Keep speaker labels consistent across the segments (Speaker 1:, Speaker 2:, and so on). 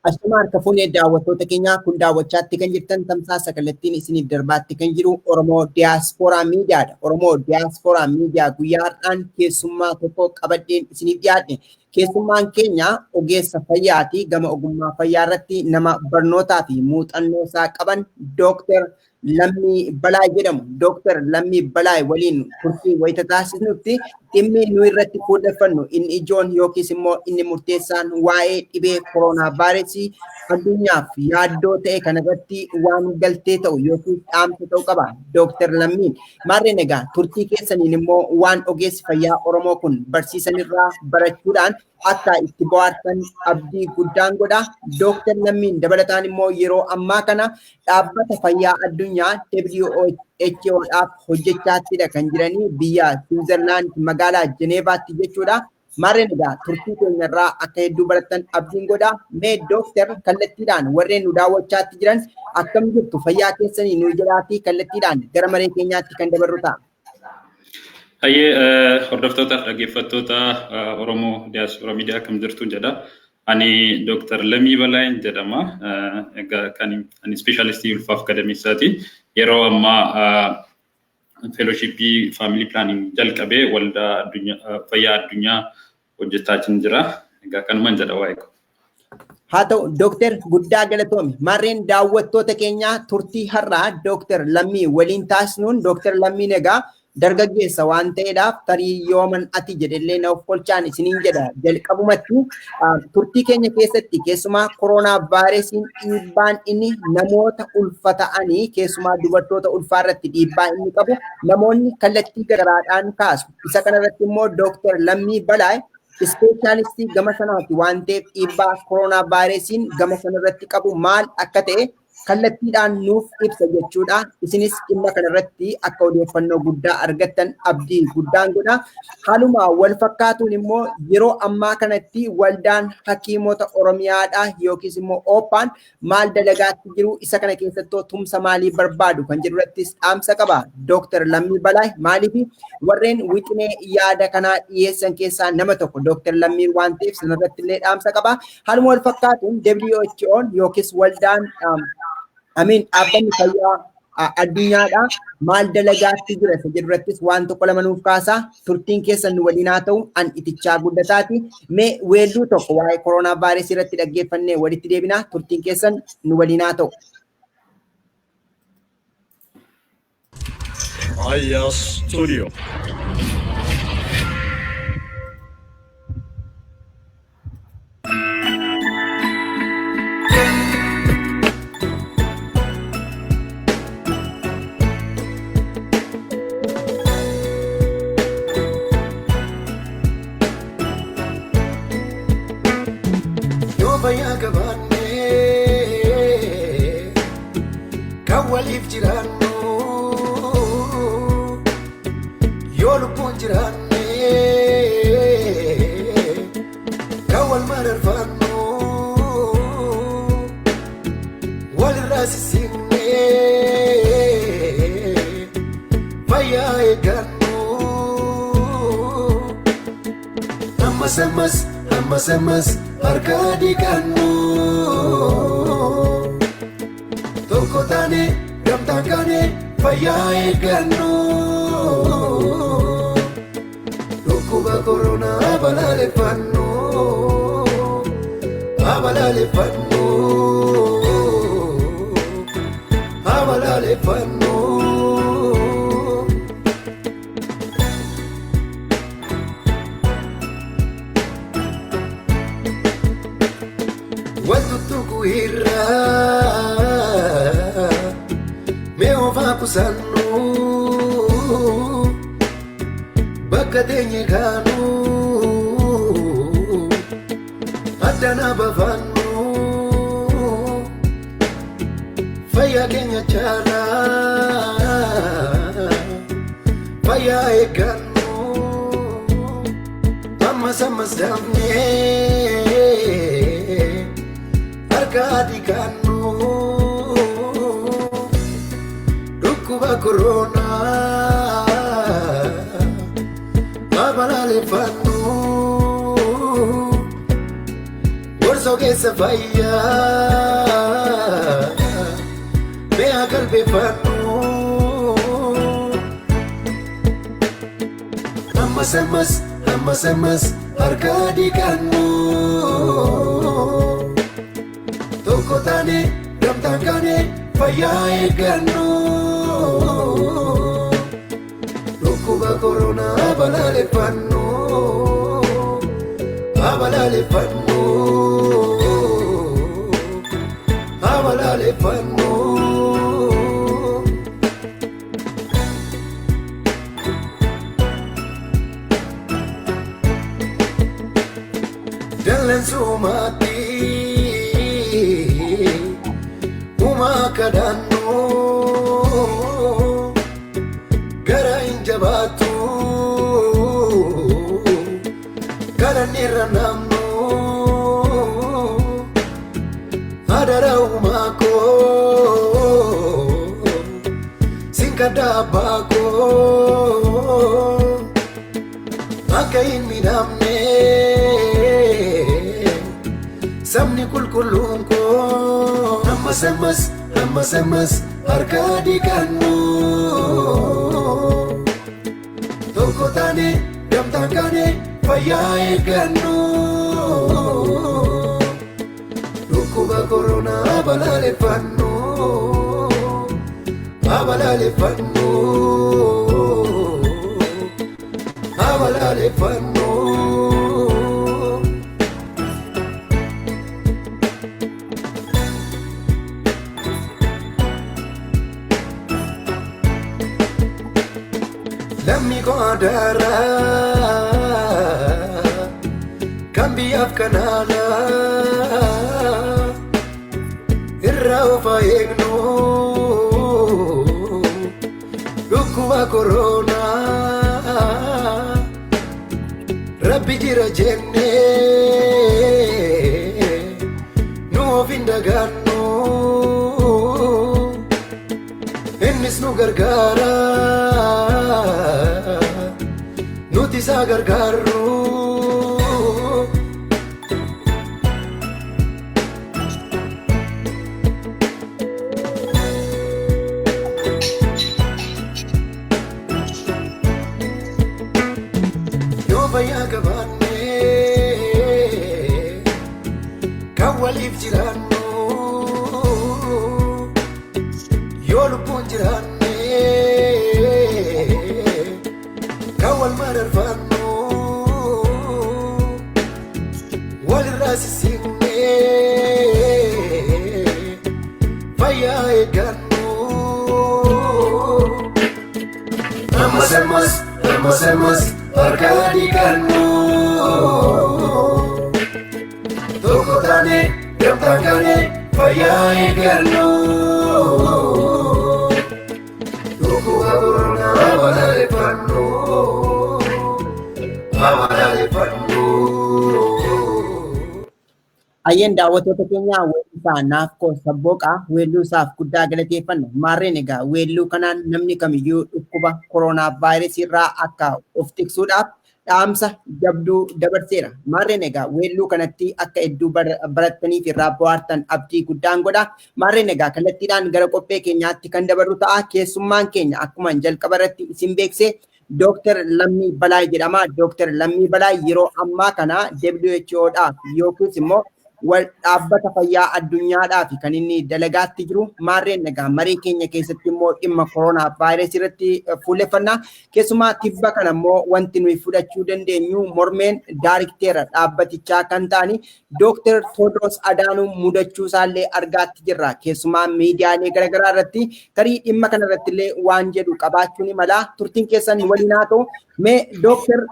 Speaker 1: Ashuma harka fuunee daawwattoota keenyaa kun daawwachaatti kan jirtan tamsaasa kallattiin isiniif darbaatti kan jiru Oromoo Diyaaspooraa Miidiyaadha. Oromoo Diyaaspooraa Miidiyaa guyyaa har'aan keessummaa tokko qabadheen isiniif dhiyaadhe. Keessummaan keenya ogeessa fayyaati. Gama ogummaa fayyaa irratti nama barnootaa fi muuxannoo isaa qaban Dooktar Lammii Balaay jedhamu. Dooktar Lammii Balaay waliin turtii wayita taasisnutti dhimmi nu irratti fuudheffannu inni ijoon yookiis immoo inni murteessaan waa'ee dhibee koronaa vaayirasii addunyaaf yaaddoo ta'e kanarratti waan galtee ta'u yookiin dhaamsa ta'u qaba. Dooktar Lammiin maarreen egaa turtii keessaniin immoo waan ogeessi fayyaa Oromoo kun barsiisanirraa barachuudhaan akka itti bohaartan abdii guddaan godha. Dooktar Lammiin dabalataan immoo yeroo ammaa kana dhaabbata fayyaa addunyaa WHO'dhaaf hojjechaattidha kan jiranii biyya Switzerland magaalaa Jeneevaatti jechuudha. Maarreen egaa turtii keenyarraa akka hedduu barattan abdiin godha. Mee dooktar kallattiidhaan warreen nu daawwachaatti jiran akkam jirtu fayyaa keessanii nu jedhaatii kallattiidhaan gara maree keenyaatti kan dabarru ta'a.
Speaker 2: Hayyee hordoftoota dhaggeeffattoota Oromoo Diyaaspooraa Miidiyaa akkam jirtu jedha. Ani Dooktar Lammii Balaay jedhama. Egaa kan ani speeshalistii ulfaaf gadameessaati. Yeroo ammaa fellowshippii family planning jalqabee waldaa fayyaa addunyaa hojjechaa jira. Egaa kanumaan jedha waa'ee ko.
Speaker 1: Haa ta'u Dooktar guddaa galatoomi. Maarreen daawwattoota keenyaa turtii har'aa Dooktar Lammii waliin taasisnuun Dooktar Lammiin egaa dargaggeessa waan ta'eedhaaf tarii yooman ati jedhellee na of kolchaan isiniin jedha. Jalqabumatti turtii keenya keessatti keessumaa koronaa vaayirasiin dhiibbaan inni namoota ulfata'anii keessumaa dubartoota ulfaa irratti dhiibbaa inni qabu namoonni kallattii garaadhaan kaasu. Isa kanarratti immoo Dooktar Lammii Balaay ispeeshaalistii gama sanaati waan ta'eef dhiibbaa koronaa vaayirasiin gama sanarratti qabu maal akka ta'e kallattiidhaan nuuf ibsa jechuudha. Isinis dhimma kanarratti akka odeeffannoo guddaa argattan abdii guddaan godha. Haaluma wal fakkaatuun immoo yeroo ammaa kanatti waldaan hakiimota Oromiyaadhaa yookiis immoo OPAN maal dalagaatti jiru isa kana keessatti tumsa maalii barbaadu kan jedhurattis dhaamsa qaba. Dooktar Lammii Balaay maaliif warreen wixinee yaada kanaa dhiyeessan keessaa nama tokko Dooktar Lammii waan ta'eef sanarratti illee dhaamsa qaba. Haaluma wal fakkaatuun WHO'n yookiis waldaan dhaabbanni fayyaa addunyaadha maal dalagaatti jira isa jedhurattis waan tokko lama nuuf kaasaa. Turtiin keessan nu waliin haa ta'u an itichaa guddataati. Mee weelluu tokko waa'ee koronaa vaayirasii irratti dhaggeeffannee walitti deebinaa. Turtiin keessan nu waliin haa ta'u.
Speaker 3: Aya Studio.
Speaker 4: Fayyaa gabaannee kan waliif jiraannu yoo lubbuun jiraannee kan wal mararfannu walirraa sissignee fayyaa eeggannu ammas harka diigannu tokko taane gamtaan kaane fayyaa eeggannu dhukkuba koronaa balaaleffannu kusannu bakka teenye kaanu addana bafannu fayyaa keenya chaala fayyaa eeggannu ammas daafnee harka diigannu corona abalalefannu gorso che ogeessa fayyaa mi'a qalbeeffannu ammas harka dhiqannu tokko taane gamtaan kaane fayyaa eeggannu dhukkuba koronaa balaaleffannu abalaaleffannu dallansuumatti uumaa kadhannu gara hin jabaattu kadhanneerra namnu adara uumaa koo sinkadda abbaa koo akka hin miidhamne sabni qulqulluun koo ammas harka dhiqannu tokko taane gamtaan kaane fayyaa eeggannu dhukkuba koronaa balaaleffannu lammi koo adaraa kan biyyaaf kanaala irraa of eegnu dhukkuba koronaa rabbi jira jenne nu of hin dagaannu innis nu gargaara nuti isa gargaarru fayyaa qabaanne kan waliif jiraannu yoo lubbuun jiraanne kan wal mararfannu walirraa sissiqne fayyaa eeggannu ammas harka dhiqannu tokko taane gamtaan kaane fayyaa eeggannu dhukkuba koronaa balaaleffannu
Speaker 1: Ayeen daawwattoota keenya weellisaa Naakkoo Sabbooqaa weelluu isaaf guddaa galateeffanna. Maarreen egaa weelluu kanaan namni kamiyyuu dhukkuba koronaa vaayirasii irraa akka of tiksuudhaaf dhaamsa jabduu dabarseera. Maarreen egaa weelluu kanatti akka hedduu barattaniif irraa bohaartan abdii guddaan godha. Maarreen egaa kallattiidhaan gara qophee keenyaatti kan dabarru ta'a. Keessummaan keenya akkuma jalqaba irratti isin beeksise Dr. Lammii Balaay jedhama. Dr. Lammii Balaay yeroo ammaa kana WHOdhaaf yookiis immoo wal dhaabbata fayyaa addunyaadhaaf kan inni dalagaatti jiru. Maarreen egaa marii keenya keessatti immoo dhimma koronaa vaayirasii irratti fuulleffannaa. Keessumaa tibba kana immoo wanti nuyi fudhachuu dandeenyu mormeen daayirikteera dhaabbatichaa kan ta'ani Dr. Tewodiroos Adaanuu mudachuu isaallee argaatti jirra. Keessumaa miidiyaalee garaagaraa irratti tarii dhimma kana irratti illee waan jedhu qabaachuun mala. Turtiin keessan waliin haa ta'u. Mee Dr.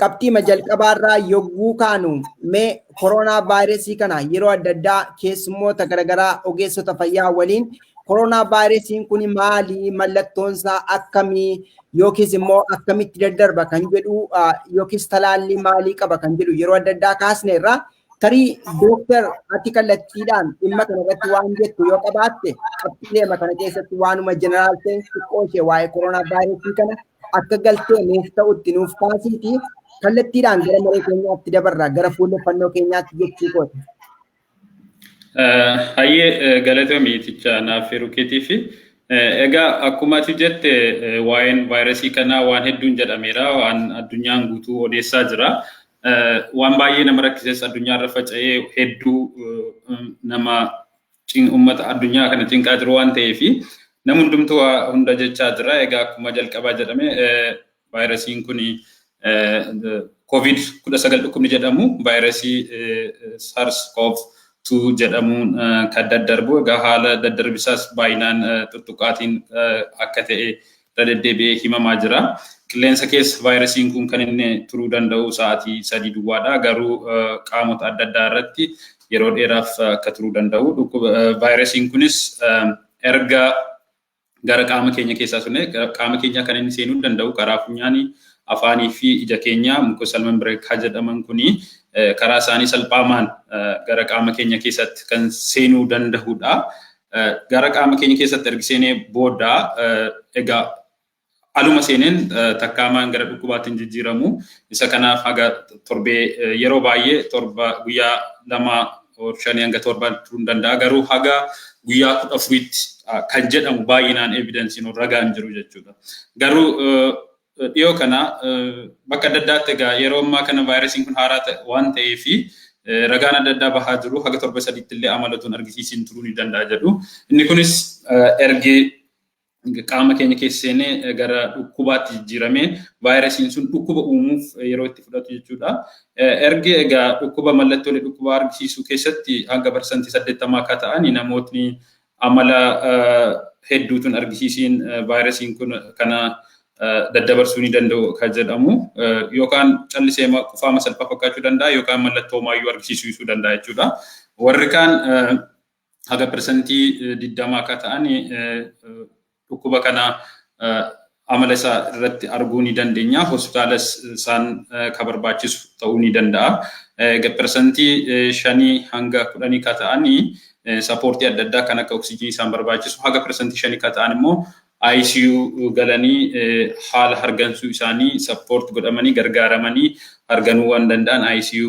Speaker 1: qabxii jalqabaarraa yogguu kaanu mee koronaa vaayirasii kana yeroo adda addaa keessummoota garaagaraa ogeessota fayyaa waliin koronaa vaayirasiin kun maali, mallattoonsaa akkamii yookiis immoo akkamitti daddarba kan jedhu yookiis talaallii maalii qaba kan jedhu yeroo adda addaa kaasneerra. Tarii Dooktar ati kallattiidhaan dhimma kana irratti waan jettu yoo qabaatte qabxiilee kana keessatti waanuma jeneraal ta'e xiqqoo ishee waa'ee koronaa vaayirasii kana akka galtee nuuf ta'utti nuuf kaasiiti kallattiidhaan gara maree keenyaatti dabarra gara fuulleffannoo keenyaatti jechuu kooti.
Speaker 2: Hayyee galatoomii ticha naaf yeroo keetii fi egaa akkuma ati jette waa'een vaayirasii kanaa waan hedduun jedhameera waan addunyaan guutuu odeessaa jira. Waan baay'ee nama rakkises addunyaarra faca'ee hedduu nama uummata addunyaa kana cinqaa jiru waan ta'eef nama hundumtuu hunda jechaa jira. Egaa akkuma jalqabaa jedhame vaayirasiin kun COVID-19 dhukkubni jedhamu vaayirasii SARS-CoV-2 jedhamuun kan daddarbu. Egaa haala daddarbisaas baay'inaan tuttuqaatiin akka ta'e deddeebi'ee himamaa jira. Qilleensa keessa vaayirasiin kun kan inni turuu danda'u sa'aatii 3 duwwaadha. Garuu qaamota adda addaa irratti yeroo dheeraaf akka turuu danda'u. Vaayirasiin kunis erga gara qaama keenya keessaa sunne qaama keenya kan inni seenuu danda'u karaa funyaanii, afaanii fi ija keenyaa mucoosalman bireekaa jedhaman kuni karaa isaanii salphaamaan gara qaama keenya keessatti kan seenuu danda'udha. Gara qaama keenya keessatti erga seenee booda egaa aluma seeneen takkaamaan gara dhukkubaatiin jijjiiramu. Isa kanaaf haga torbee yeroo baay'ee guyyaa 2 hanga 7 turuu danda'a. Garuu haga guyyaa 14tti kan jedhamu baay'inaan evidensiin ragaan jiru jechuudha. Garuu dhiyoo kana bakka adda addaatti egaa yeroo ammaa kana vaayirasiin kun haaraa waan ta'eef ragaan adda addaa bahaa jiru haga 7-3tti illee amalatuun argisiisiin turuu ni danda'a jedhu. Inni kunis ergee qaama keenya keessa seenee gara dhukkubaatti jijjiiramee vaayirasiin sun dhukkuba uumuuf yeroo itti fudhatu jechuudha. Erga egaa dhukkuba mallattoolee dhukkubaa argisiisuu keessatti hanga parsantii 80 akka ta'an namootni amala hedduutuun argisiisiin vaayirasiin kun kana daddabarsuu ni danda'u kan jedhamu yookaan callisee qufaama salphaa fakkaachuu danda'a yookaan mallattoo maayyuu argisiisuu danda'a jechuudha. Warri kaan haga parsantii 20 akka ta'an dhukkuba kana amala isaa irratti arguu ni dandeenya. Hospitaalas isaan kan barbaachisu ta'uu ni danda'a. Parsantii 5 hanga 10 akka ta'an sappoortii adda addaa kan akka oksijiinii isaan barbaachisu. Haga parsantii 5 akka ta'an immoo ICU galanii haala hargansuu isaanii sappoort godhamanii gargaaramanii harganuu waan danda'an ICU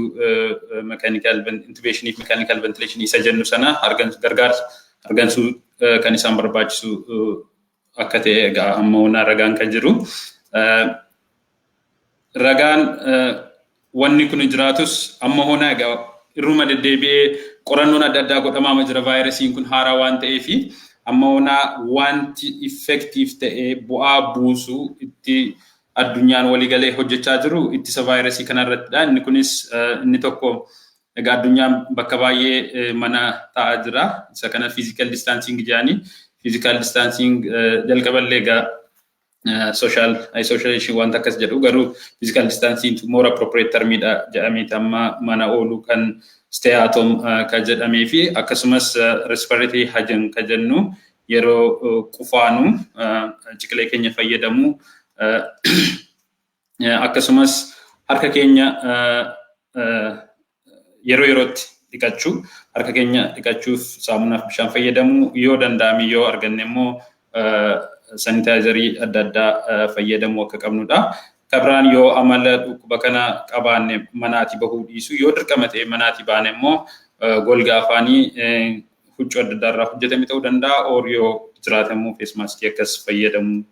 Speaker 2: mechanical intubation fi mechanical ventilation isa jennu sana gargaarsa hargansuu kan isaan barbaachisu akka ta'e egaa amma ragaan kan jiru. Ragaan wanni kun jiraatus amma egaa irruma deddeebi'ee qorannoon adda addaa godhamaa jira. Vaayirasiin kun haaraa waan ta'eef amma wanti effective ta'ee bu'aa buusu itti addunyaan waliigalee hojjechaa jiru ittisa vaayirasii kanarrattidha. Inni kunis inni tokko egaa addunyaan bakka baay'ee mana taa'aa jira. Isa kana physical distancing jedhanii physical distancing jalqaballee egaa social isolation wanta akkas jedhu garuu physical distancing more appropriate termidha jedhamee amma mana oolu kan stay at home kan jedhamee fi akkasumas respiratory hygiene kan jennu yeroo qufaanu ciqilee keenya fayyadamu akkasumas harka keenya yeroo yerootti dhiqachuu harka keenya dhiqachuuf saamunaaf bishaan fayyadamu yoo danda'ame yoo arganne immoo sanitaayizarii adda addaa fayyadamuu akka qabnudha. Kabiraan yoo amala dhukkuba kana qabaanne manaatii bahuu dhiisu yoo dirqama ta'e manaatii baane immoo golgaa afaanii huccuu adda addaa irraa hojjetame ta'uu danda'a. Yoo jiraate immoo face mask akkas fayyadamu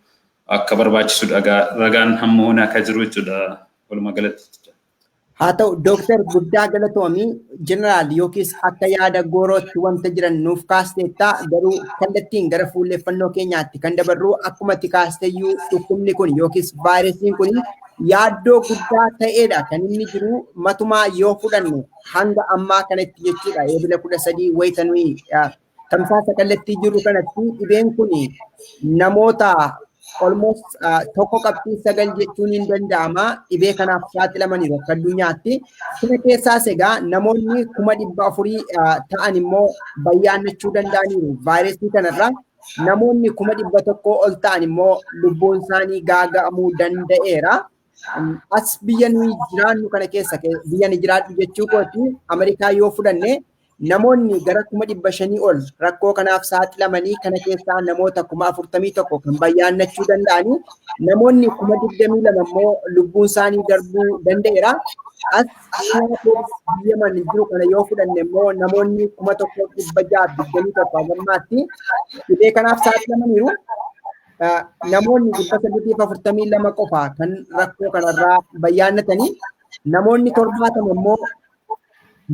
Speaker 2: akka barbaachisudha. Ragaan amma akka jiru jechuudha walumaa galatti.
Speaker 1: Haa ta'u Dooktar Guddaa Galatoomii jeneraal yookiis akka yaada goorootti wanta jiran nuuf kaasteetta garuu kallattiin gara fuulleffannoo keenyaatti kan dabarru akkuma itti kaasteeyyuu dhukkubni kun yookiis vaayirasiin kun yaaddoo guddaa ta'eedha kan inni jiru matumaa yoo fudhanne hanga ammaa kanatti jechuudha. Eebila 13 waytanuu tamsaasa kallattii jiru kanatti dhibeen kun namoota almost tokko qabxii 9 jechuun hin danda'ama. Dhibee kanaaf saaxilamaniiru akka addunyaatti. Kana keessaas egaa namoonni 400,000 ta'an immoo bayyaannachuu danda'aniiru. Vaayirasii kanarraa namoonni 100,000 ol ta'an immoo lubbuun isaanii gaaga'amuu danda'eera. As biyya nuyi jiraannu kana keessa biyya ni jiraadhu jechuu kooti Ameerikaa yoo fudhanne namoonni gara 500 ol rakkoo kanaaf saaxilamanii kana keessaa namoota 41 kan bayyaannachuu danda'anii namoonni 22,000 immoo lubbuun isaanii darbuu danda'eera. As Yemen jiru kana yoo fudhanne immoo namoonni 1,621 gammaatti dhibee kanaaf saaxilamaniiru. Namoonni 842 qofa kan rakkoo kanarraa bayyaannatanii namoonni 70 immoo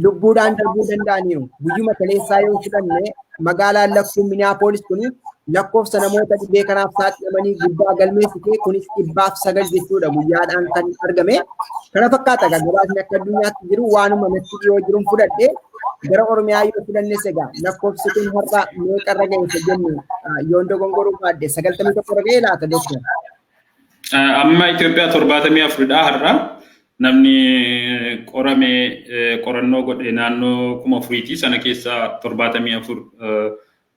Speaker 1: lubbuudhaan darbuu danda'aniiru. Guyyuma kaleessaa yoo fudhanne magaalaan lakkoofsa Minneapolis kun lakkoofsa namoota dhibee kanaaf saaxilamanii guddaa galmeessite kunis 900 jechuudha guyyaadhaan kan argame. Kana fakkaata gabaasni akka addunyaatti jiru waanuma natti dhiyoo jiruun fudhadhe gara Oromiyaa yoo fudhannes egaa lakkoofsi kun har'a meeqarra ga'e jennu yoon dogongoruu baadde 91 irra ga'e laata doktor?
Speaker 2: Amma Itoophiyaa 74 har'a namni qorame qorannoo godhe naannoo 4,000 sana keessaa 74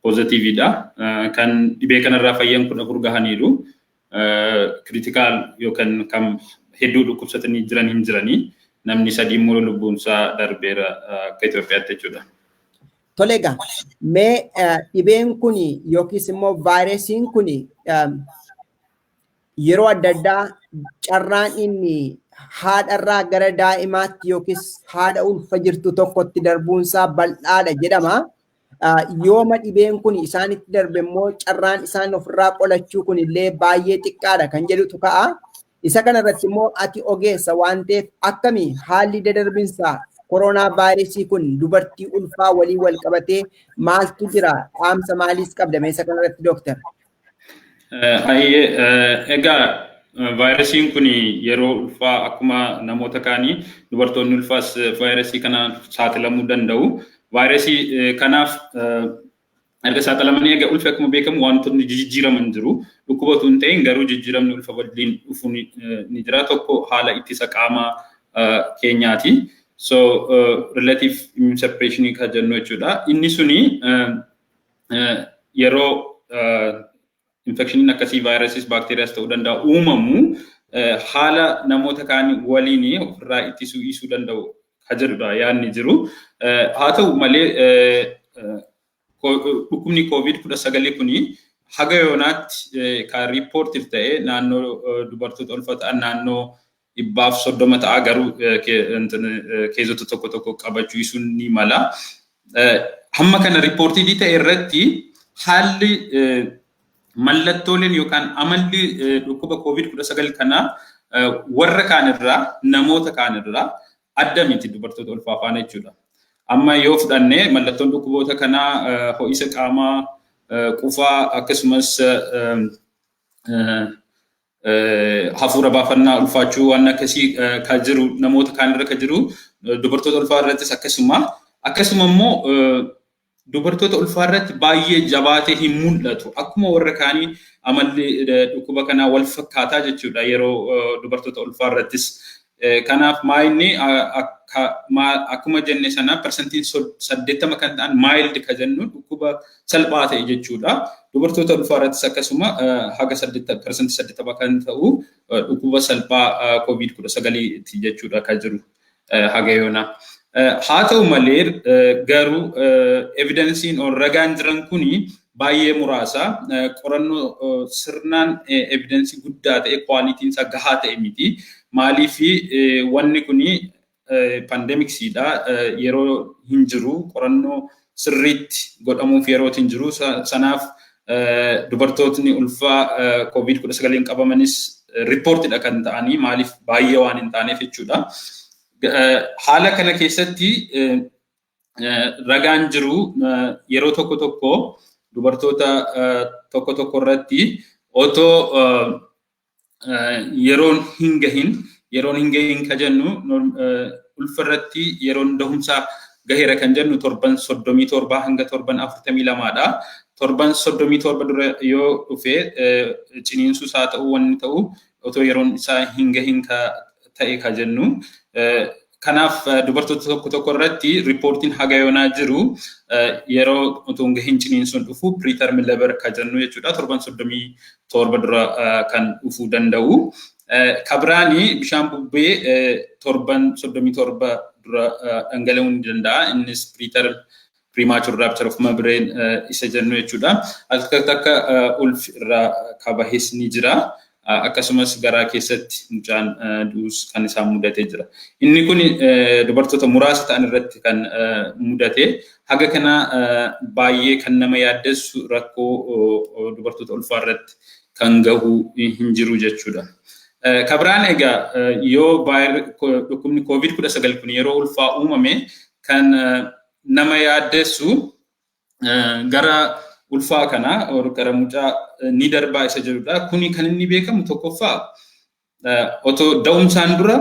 Speaker 2: positiividha. Kan dhibee kanarraa fayyan 14 gahaniiru. Critical yookaan kam hedduu dhukkubsatanii jiran hin jiranii. Namni 3 immoo lubbuun isaa darbeera akka Itoophiyaatti jechuudha.
Speaker 1: Tole egaa mee dhibeen kun yookiis immoo vaayirasiin kun yeroo adda addaa carraan inni haadharraa gara daa'imaatti yookiis haadha ulfa jirtu tokkotti darbuunsaa bal'aadha jedhama. Yooma dhibeen kun isaanitti darbe immoo carraan isaan ofirraa qolachuu kun illee baay'ee xiqqaadha kan jedhutu ka'a. Isa kanarratti immoo ati ogeessa waan ta'eef akkamii haalli dadarbinsa koronaa vaayirasii kun dubartii ulfaa walii wal qabatee maaltu jira? Dhaamsa maaliis qabda? Isa kanarratti dooktar.
Speaker 2: Egaa vaayirasiin kun yeroo ulfaa akkuma namoota kaanii dubartoonni ulfaas vaayirasii kanaan saaxilamuu danda'u. Vaayirasii kanaaf erga saaxilamanii egaa ulfa akkuma beekamu wantoonni jijjiiraman jiru. Dhukkubatu hin ta'in garuu jijjiiramni ulfa waliin dhufu ni jira. Tokko haala ittisa qaamaa keenyaati. So relative immune suppression kan jennu jechuudha. Inni suni yeroo infectioniin akkasii vaayirasiis baakteeriyaas ta'uu danda'a uumamu haala namoota kaanii waliin ofirraa ittisuu danda'u kan jedhudha yaadni jiru. Haa ta'u malee dhukkubni COVID-19 kuni haga yoonaatti kan riippoortii ta'e naannoo dubartoota ulfaataa naannoo 130 ta'a garuu keessota tokko qabachuu ni mala. Hamma kana riippoortii ta'e irratti haalli mallattooleen yookaan amalli dhukkuba COVID-19 kana warra kaanirraa namoota kaanirraa adda miti dubartoota ulfaa faana jechuudha. Amma yoo fudhanne mallattoon dhukkuboota kanaa ho'isa qaamaa, qufaa akkasumas hafuura baafannaa ulfaachuu waan akkasii kan jiru namoota kaanirra kan jiru dubartoota ulfaa irrattis akkasuma immoo dubartoota ulfaa irratti baay'ee jabaatee hin mul'atu. Akkuma warra kaanii amalli dhukkuba kanaa wal fakkaataa jechuudha yeroo dubartoota ulfaa irrattis. Kanaaf maayilni akkuma jenne sana persentiin 80 kan ta'an maayildi kan jennu dhukkuba salphaa ta'e jechuudha. Dubartoota ulfaa irrattis akkasuma haga 80% kan ta'u dhukkuba salphaa COVID-19 jechuudha kan jiru haga yoonaa. Haa ta'u malee garuu evidensiin ragaan jiran kuni baay'ee muraasa. Qorannoo sirnaan evidensii guddaa ta'e kwaalitiin isaa gahaa ta'e miti. Maaliif wanni kuni pandemiksiidha yeroo hin jiru qorannoo sirriitti godhamuuf yeroo hin jiru sanaaf dubartootni ulfaa COVID-19 qabamanis riippoortiidha kan ta'anii maaliif baay'ee waan hin taaneef jechuudha. Haala kana keessatti ragaan jiru yeroo tokko dubartoota tokko irratti otoo yeroon hin gahin kan jennu ulfa irratti yeroon dahumsaa gaheera kan jennu 37 hanga 42 dha. 37 dura yoo dhufe ciniinsuus haa ta'u wanni ta'u otoo yeroon isaa hin gahin ta'e kan jennu. Kanaaf dubartoota tokko irratti riippoortiin haga yoonaa jiru yeroo otoo hin gahin ciniinsuun dhufu preterm labor kan jennu jechuudha. 37 dura kan dhufuu danda'u. Kabraani bishaan bubbee 37 dura dhangala'uu ni danda'a. Innis premature rupture of membrane isa jennu jechuudha. Akka ulfi irraa kabahes ni jira. Akkasumas garaa keessatti mucaan du'us kan isaan mudatee jira. Inni kun dubartoota muraasa ta'an irratti kan mudate. Haga kana baay'ee kan nama yaaddessu rakkoo dubartoota ulfaa irratti kan gahu hin jiru jechuudha. Kabiraan egaa yoo dhukkubni COVID-19 kun yeroo ulfaa uumame kan nama yaaddessu gara ulfaa kana gara mucaa ni darbaa isa jedhudha. Kuni kan inni beekamu tokkoffaa otoo da'umsaan dura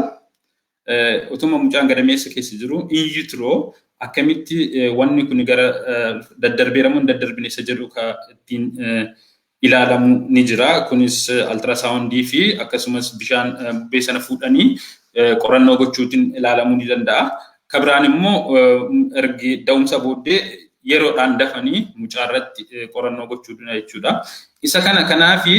Speaker 2: otuma mucaan gadameessa keessa jiru in utero akkamitti wanni kun gara daddarbeeramu hin daddarbine isa jedhu ittiin ilaalamu ni jira. Kunis ultrasoundii fi akkasumas bishaan bubbee sana fuudhanii qorannoo gochuutiin ilaalamuu ni danda'a. Kabiraan immoo ergi da'umsa booddee yeroodhaan dafanii mucaa irratti qorannoo gochuudha jechuudha. Isa kanaafi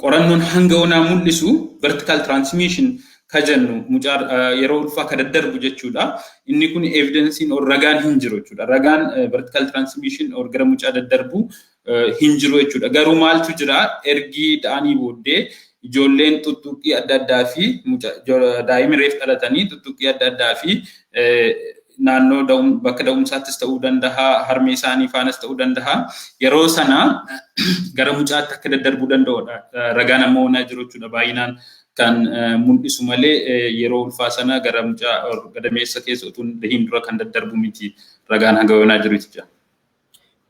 Speaker 2: qorannoon hanga onaa mul'isu vertical transmission ka jennu mucaa yeroo ulfaa ka daddarbu jechuudha. Inni kun evidensiin ragaan hin jiru jechuudha. Ragaan vertical transmission gara mucaa daddarbu hin jiru jechuudha. Garuu maaltu jira ergi da'anii booddee ijoolleen tuttuqqii adda addaa fi daa'imni reef dhalatanii tuttuqqii adda addaa fi naannoo bakka da'umsaattis ta'uu danda'a, harmee isaanii faanas ta'uu danda'a. Yeroo sana gara mucaatti akka daddarbuu danda'udha. Ragaan ammoo onaa jiru jechuudha. Baay'inaan kan mul'isu malee yeroo ulfaa sana gara mucaa gadameessa keessa utuu hin dura kan daddarbu miti. Ragaan hanga onaa jiru jechuudha.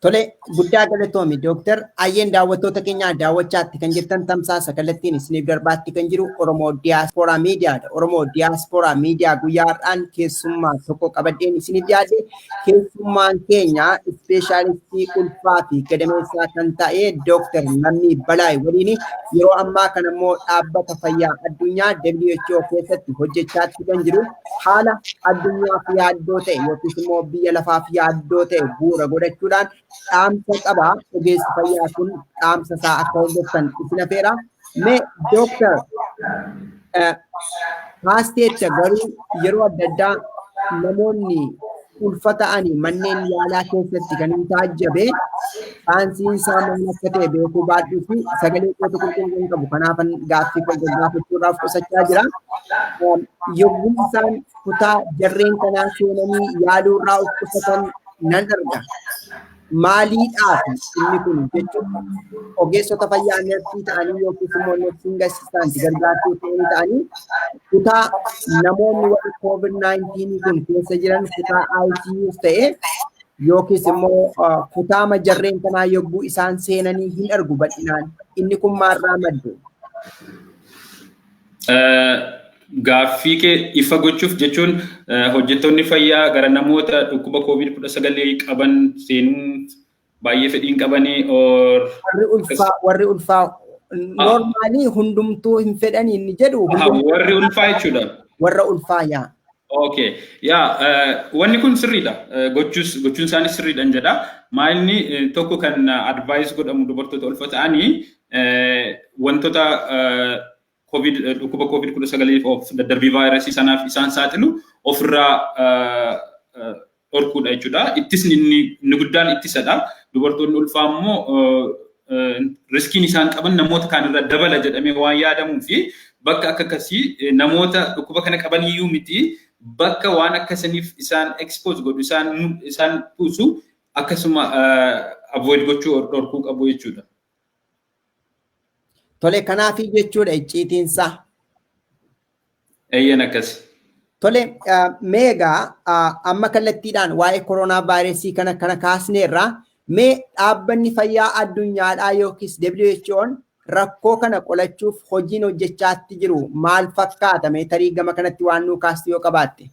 Speaker 1: Tole guddaa galatoomi Dooktar Ayyeen daawwattoota keenya daawwachaatti kan jirtan tamsaasa kallattiin isiniif darbaatti kan jiru Oromoo Diiyaaspooraa Miidiyaadha. Oromoo Diiyaaspooraa Miidiyaa guyyaa har'aan keessummaa tokko qabadheen isiniif dhiyaate keessummaan keenya ispeeshaalistii ulfaa fi gadameessaa kan ta'e Dooktar Lammii Balaay waliin yeroo ammaa kana immoo dhaabbata fayyaa addunyaa WHO keessatti hojjechaatti kan jiru haala addunyaaf yaaddoo ta'e yookiis immoo biyya lafaaf yaaddoo ta'e bu'uura godhachuudhaan dhaamsa qaba. Ogeessi fayyaa kun dhaamsa isaa akka hordoftan isin affeera. Mee Dooktar haasteetta garuu yeroo adda addaa namoonni ulfa ta'anii manneen yaalaa keessatti kan hin taajjabe saansiin isaa maal akka ta'e beekuu baadhuu fi sagalee qoota qulqulluu qabu. Kanaafan gaaffii gaafachuudhaaf qusachaa jira. Yogguu isaan kutaa jarreen kanaa seenanii yaaluurraa of qusatan nan arga. Maaliidhaaf inni kun jechuun ogeessota fayyaa neersii ta'anii yookiis immoo neersiin gassisaanti gargaartuu ta'anii kutaa namoonni warri COVID-19 kun keessa jiran kutaa ICUs ta'e yookiis immoo kutaa jarreen kanaa yogguu isaan seenanii hin argu bal'inaan. Inni kun maalirraa madde?
Speaker 2: Gaaffii kee ifa gochuuf jechuun hojjettoonni fayyaa gara namoota dhukkuba COVID-19 qaban seenuu baay'ee fedhiin qabanii
Speaker 1: warri ulfaa normaalii hundumtuu hin fedhanii inni jedhu
Speaker 2: warri ulfaa jechuudha.
Speaker 1: Warra ulfaa yaa.
Speaker 2: Okay. Wanni kun sirriidha. Gochuun isaanii sirriidhaan jedha. Maalni tokko kan advice godhamu dubartoota ulfa ta'anii wantoota dhukkuba COVID-19 of daddarbii vaayirasii sanaaf isaan saaxilu ofirraa dhorkuudha jechuudha. Ittisni inni guddaan ittisadha. Dubartoonni ulfaa immoo riskiin isaan qaban namoota kaanirra dabala jedhamee waan yaadamuu fi bakka akkasii namoota dhukkuba kana qaban iyyuu miti bakka waan akkasaniif isaan expose godhu isaan puusu akkasuma avoid gochuu dhorkuu qabu jechuudha.
Speaker 1: Tole kanaafii jechuudha icciitiinsa.
Speaker 2: Eeyyan akkas.
Speaker 1: Tole meegaa amma kallattiidhaan waa'ee koronaa vaayirasii kana kaasneerra mee dhaabbanni fayyaa addunyaadhaa yookiis WHO'n rakkoo kana qolachuuf hojiin hojjechaatti jiru maal fakkaata? Mee tarii gama kanatti waan nuu kaastu yoo qabaatte.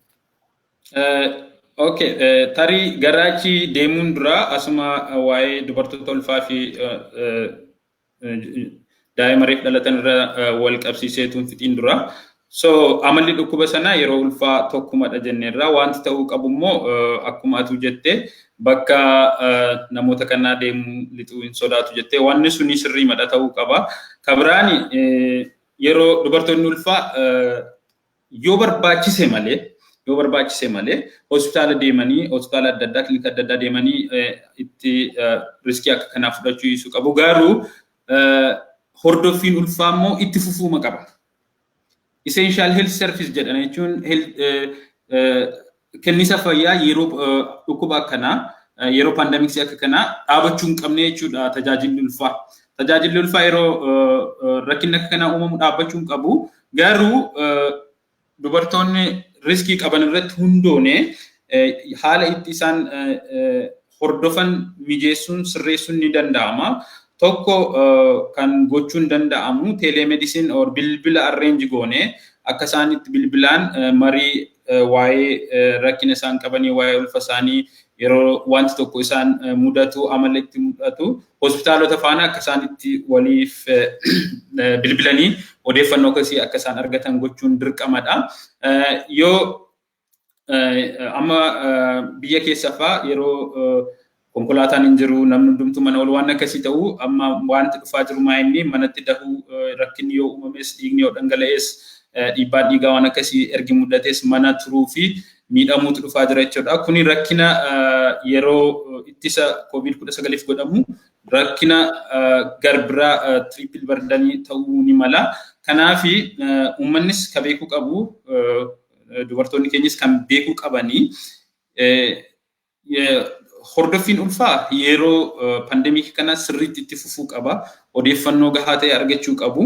Speaker 2: Okay, tarii garaachi deemuun dura asuma waa'ee dubartoota ulfaa fi daa'ima reef dhalatan irra wal qabsiiseetuun fixiin dura. So amalli dhukkuba sanaa yeroo ulfaa tokkumadha jenneerra wanti ta'uu qabu immoo akkuma atu jettee bakka namoota kanaa deemuu lixuu hin sodaatu jettee wanni suni sirrii madha ta'uu qaba. Kabiraani yeroo dubartoonni ulfaa yoo barbaachise malee hospitaala deemanii hospitaala adda addaa klinika adda addaa deemanii itti riskii akka kanaa fudhachuu dhiisuu qabu. Garuu hordoffiin ulfaa immoo itti fufuu qaba. Essential health service jedhanii jechuun kennisa fayyaa yeroo dhukkuba akkanaa yeroo pandemiksii akka kanaa dhaabachuu hin qabne jechuudha tajaajilli ulfaa. Tajaajilli ulfaa yeroo rakkinni akka kanaa uumamu dhaabachuu hin qabu. Garuu dubartoonni riskii qaban irratti hundoone haala itti isaan hordofan mijeessuun sirreessuun ni danda'ama. Tokko kan gochuun danda'amu telemedicine or bilbila arrange goone akka isaan itti bilbilaan marii waa'ee rakkina isaan qabanii waa'ee ulfa isaanii yeroo wanti tokko isaan mudatu amala itti mudatu hospitaalota faana akka isaan itti waliif bilbilanii odeeffannoo akkasii akka isaan argatan gochuun dirqamadha. Yoo amma biyya keessa fa'aa yeroo konkolaataan hin jiru namni hundumtuu mana ol waan akkasii ta'u amma wanti dhufaa jiru maayinni manatti dahuu rakkinni yoo uumames dhiigni yoo dhangala'es dhiibbaan dhiigaa waan akkasii ergi mudates mana turuu fi miidhamuutu dhufaa jira jechuudha. Kuni rakkina yeroo ittisa COVID-19 godhamu rakkina garbiraa triple bardanii ta'uu ni mala. Kanaaf uummannis kan beekuu qabu dubartoonni keenyas kan beekuu qabanii hordoffiin ulfaa yeroo pandemiikii kana sirriitti itti fufuu qaba. Odeeffannoo gahaa ta'e argachuu qabu.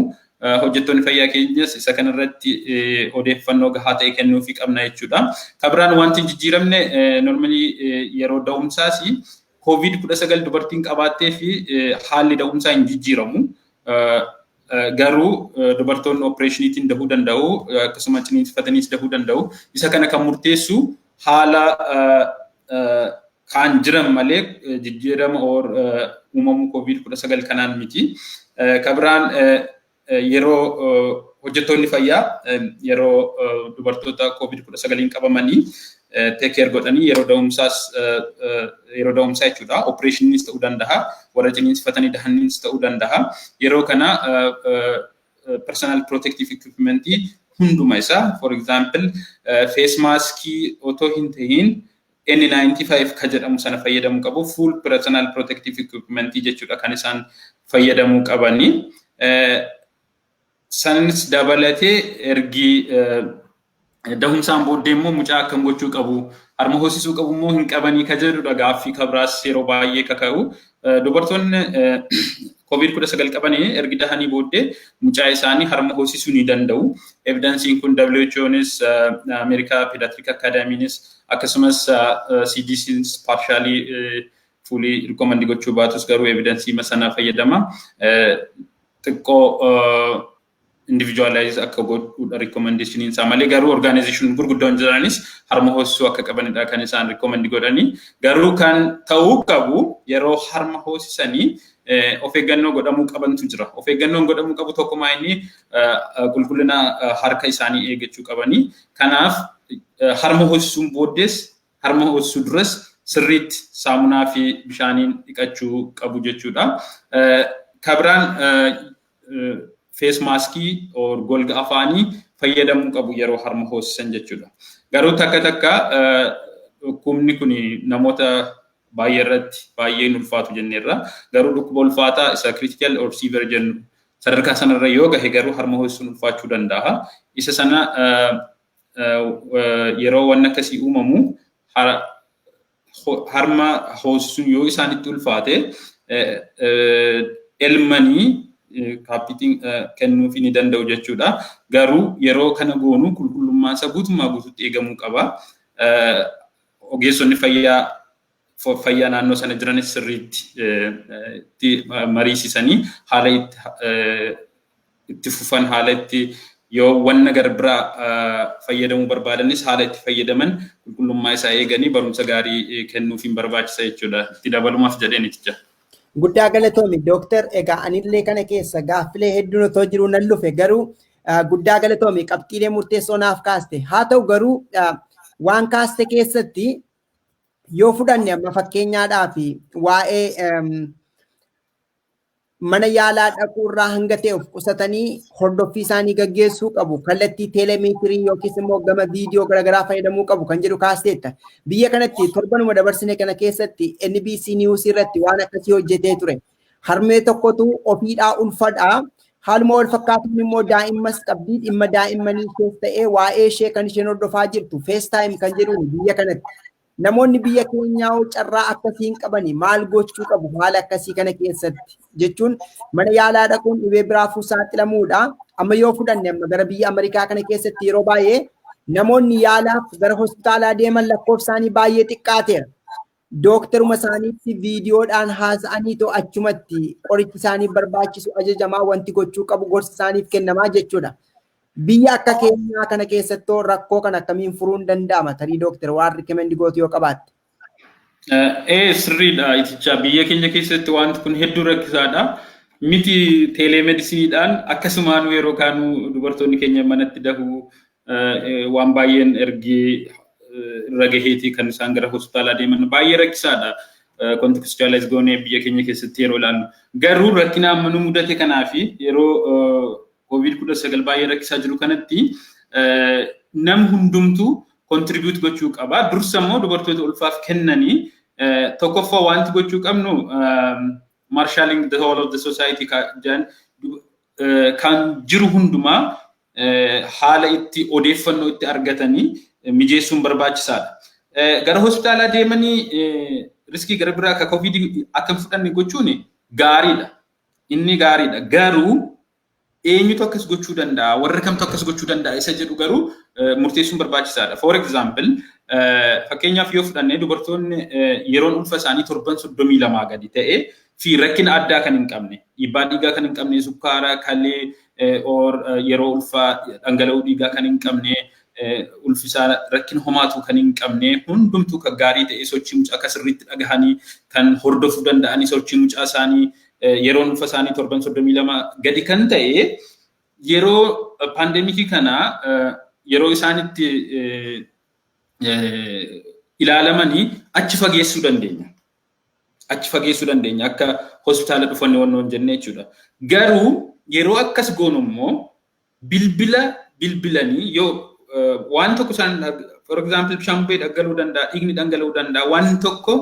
Speaker 2: Hojjettoonni fayyaa keenyas isa kanarratti odeeffannoo gahaa ta'e kennuufii qabna jechuudha. Kabiraan wanti jijjiiramne normally yeroo da'umsaas COVID-19 dubartiin qabaattee fi haalli da'umsaa hin jijjiiramu. Garuu dubartoonni opereeshiniitiin dahuu danda'u akkasuma ciniinsifataniis dahuu danda'u. Isa kana kan murteessu haala kan jiran malee jijjiirama uumamu COVID-19 kanaan miti. Kabiraan yeroo hojjettoonni fayyaa yeroo dubartoota COVID-19 qabamanii take care godhanii yeroo da'umsaa jechuudha. Opereeshiniis ta'uu danda'a. Warra ciniinsifatanii dahaniis ta'uu danda'a. Yeroo kana personal protective equipment hunduma isaa for example face mask otoo hin ta'in N95 kan jedhamu sana fayyadamuu qabu. Full personal protective equipment jechuudha kan isaan fayyadamuu qabani. Sanis dabalatee ergi dahumsaan booddee immoo mucaa akkam gochuu qabu harma hoosisuu qabu immoo hin qabanii kan jedhudha gaaffii kabiraas yeroo baay'ee kaka'u. Dubartoonni COVID-19 qabanii ergi dahanii booddee mucaa isaanii harma hoosisuu ni danda'u. Evidensiin kun WHO'nis America Pediatric Academy'nis akkasumas CDC's partially fully recommend gochuu baatus garuu evidensii sana fayyadama. Xiqqoo individualize akka godhuudha recommendationiin isaa malee garuu organization gurguddoon jiranis harma hoosisuu akka qabanidha kan isaan recommend godhanii. Garuu kan ta'uu qabu yeroo harma hoosisanii of eeggannoo godhamuu qabantu jira. Of eeggannoon godhamuu qabu tokkumaa inni qulqullina harka isaanii eeggachuu qabanii. Kanaaf harma hoosisuun booddees harma hoosisuu duras sirriitti saamunaa fi bishaaniin dhiqachuu qabu jechuudha. Kabiraan face maskii or golga afaanii fayyadamuu qabu yeroo harma hoosisan jechuudha. Garuu takka dhukkubni kun namoota baay'ee irratti baay'ee ulfaatu jenneerra. Garuu dhukkuba ulfaataa isa critical or severe jennu sadarkaa sanarra yoo gahe garuu harma hoosisuun ulfaachuu danda'a. Isa sana yeroo waan akkasii uumamu harma hoosisuun yoo isaanitti ulfaate elmanii kaapitiin kennuufii ni danda'u jechuudha. Garuu yeroo kana goonu qulqullummaa isaa guutummaa guutuutti eegamuu qaba. Ogeessonni fayyaa naannoo sana jiranis sirriitti mariisisanii haala itti fufan haala itti yoo wanna garbiraa fayyadamuu barbaadanis haala itti fayyadaman qulqullummaa isaa eeganii barumsa gaarii kennuufiin barbaachisa jechuudha. Itti dabalumaaf jedheenitti jira.
Speaker 1: Guddaa galatoomi Dooktar egaa anillee kana keessa gaaffilee hedduun otoo jiru nan lufe garuu guddaa galatoomi qabxiilee murteessoo naaf kaaste. Haa ta'u garuu waan kaaste keessatti yoo fudhanne amma fakkeenyaadhaaf waa'ee mana yaalaa dhaquurraa hanga ta'e of qusatanii hordoffii isaanii gaggeessuu qabu. Kallattii teelemeetirii yookiis immoo gama viidiyoo garaagaraa fayyadamuu qabu kan jedhu kaasteetta. Biyya kanatti torbanuma dabarsine kana keessatti NBC News irratti waan akkasii hojjetee ture. Harmee tokkotu ofiidhaa ulfadhaa. Haaluma wal fakkaatuun immoo daa'immas qabdii dhimma daa'immanii keessa ta'ee waa'ee ishee kan isheen hordofaa jirtu FaceTime kan jedhuun biyya kanatti. Namoonni biyya keenyaa carraa akkasii hin qabani maal gochuu qabu haala akkasii kana keessatti jechuun mana yaalaa dhaquun dhibee biraafuu saaxilamuudha. Amma yoo fudhanne amma gara biyya Ameerikaa kana keessatti yeroo baay'ee namoonni yaalaaf gara hospitaalaa deeman lakkoofsaanii baay'ee xiqqaateera. Dookteruma isaaniitti viidiyoodhaan haasa'anii achumatti qorichi isaanii barbaachisu ajajamaa wanti gochuu qabu gorsa isaaniif kennamaa jechuudha. Biyya akka keenyaa kana keessatti rakkoo kana akkamiin furuun danda'ama? Tarii dookter waan rikemendi gootu yoo qabaatte.
Speaker 2: Sirriidha iticha biyya keenya keessatti wanti kun hedduu rakkisaadha. Miti teelemedisiidhaan akkasumaan yeroo kaanuu dubartoonni keenya manatti dahuu waan baay'een ergee irra gaheetii kan isaan gara hospitaalaa deeman baay'ee rakkisaadha. Contextualize goonee biyya keenya keessatti yeroo ilaallu. Garuu rakkina amma nu mudate kanaafi yeroo COVID-19 baay'ee rakkisaa jiru kanatti nam hundumtuu contribute gochuu qaba. Dursa immoo dubartoota ulfaaf kennanii tokkoffaa wanti gochuu qabnu marshalling the whole of the society kan jiru hundumaa haala itti odeeffannoo itti argatanii mijeessuun barbaachisaadha. Gara hospitaalaa deemanii riskii gara biraa akka COVID akka fudhanne gochuun gaariidha. Inni gaariidha. Garuu eenyutu akkas gochuu danda'a? Warra kamtu akkas gochuu danda'a? Isa jedhu garuu murteessuun barbaachisaadha. For example, fakkeenyaaf yoo fudhanne dubartoonni yeroon ulfa isaanii 32 gadi ta'e fi rakkina addaa kan hin qabne, dhiibbaa dhiigaa kan hin qabne, sukkaara, kalee yeroo ulfaa dhangala'uu dhiigaa kan hin qabne, ulfisaa rakkina homaatu kan hin qabne hundumtuu kan gaarii ta'e sochii mucaa akka sirriitti dhagahanii kan hordofuu danda'anii sochii mucaa isaanii yeroon ulfa isaanii 32 gadi kan ta'e yeroo paandemikii kana yeroo isaanitti ilaalamanii achi fageessuu dandeenya. Achi fageessuu dandeenya akka hospitaala dhufanii wannoon jennee jechuudha. Garuu yeroo akkas goonu immoo bilbilanii yoo waan tokko isaan for example shampoo dhangala'uu danda'a, dhiigni dhangala'uu danda'a, waan tokko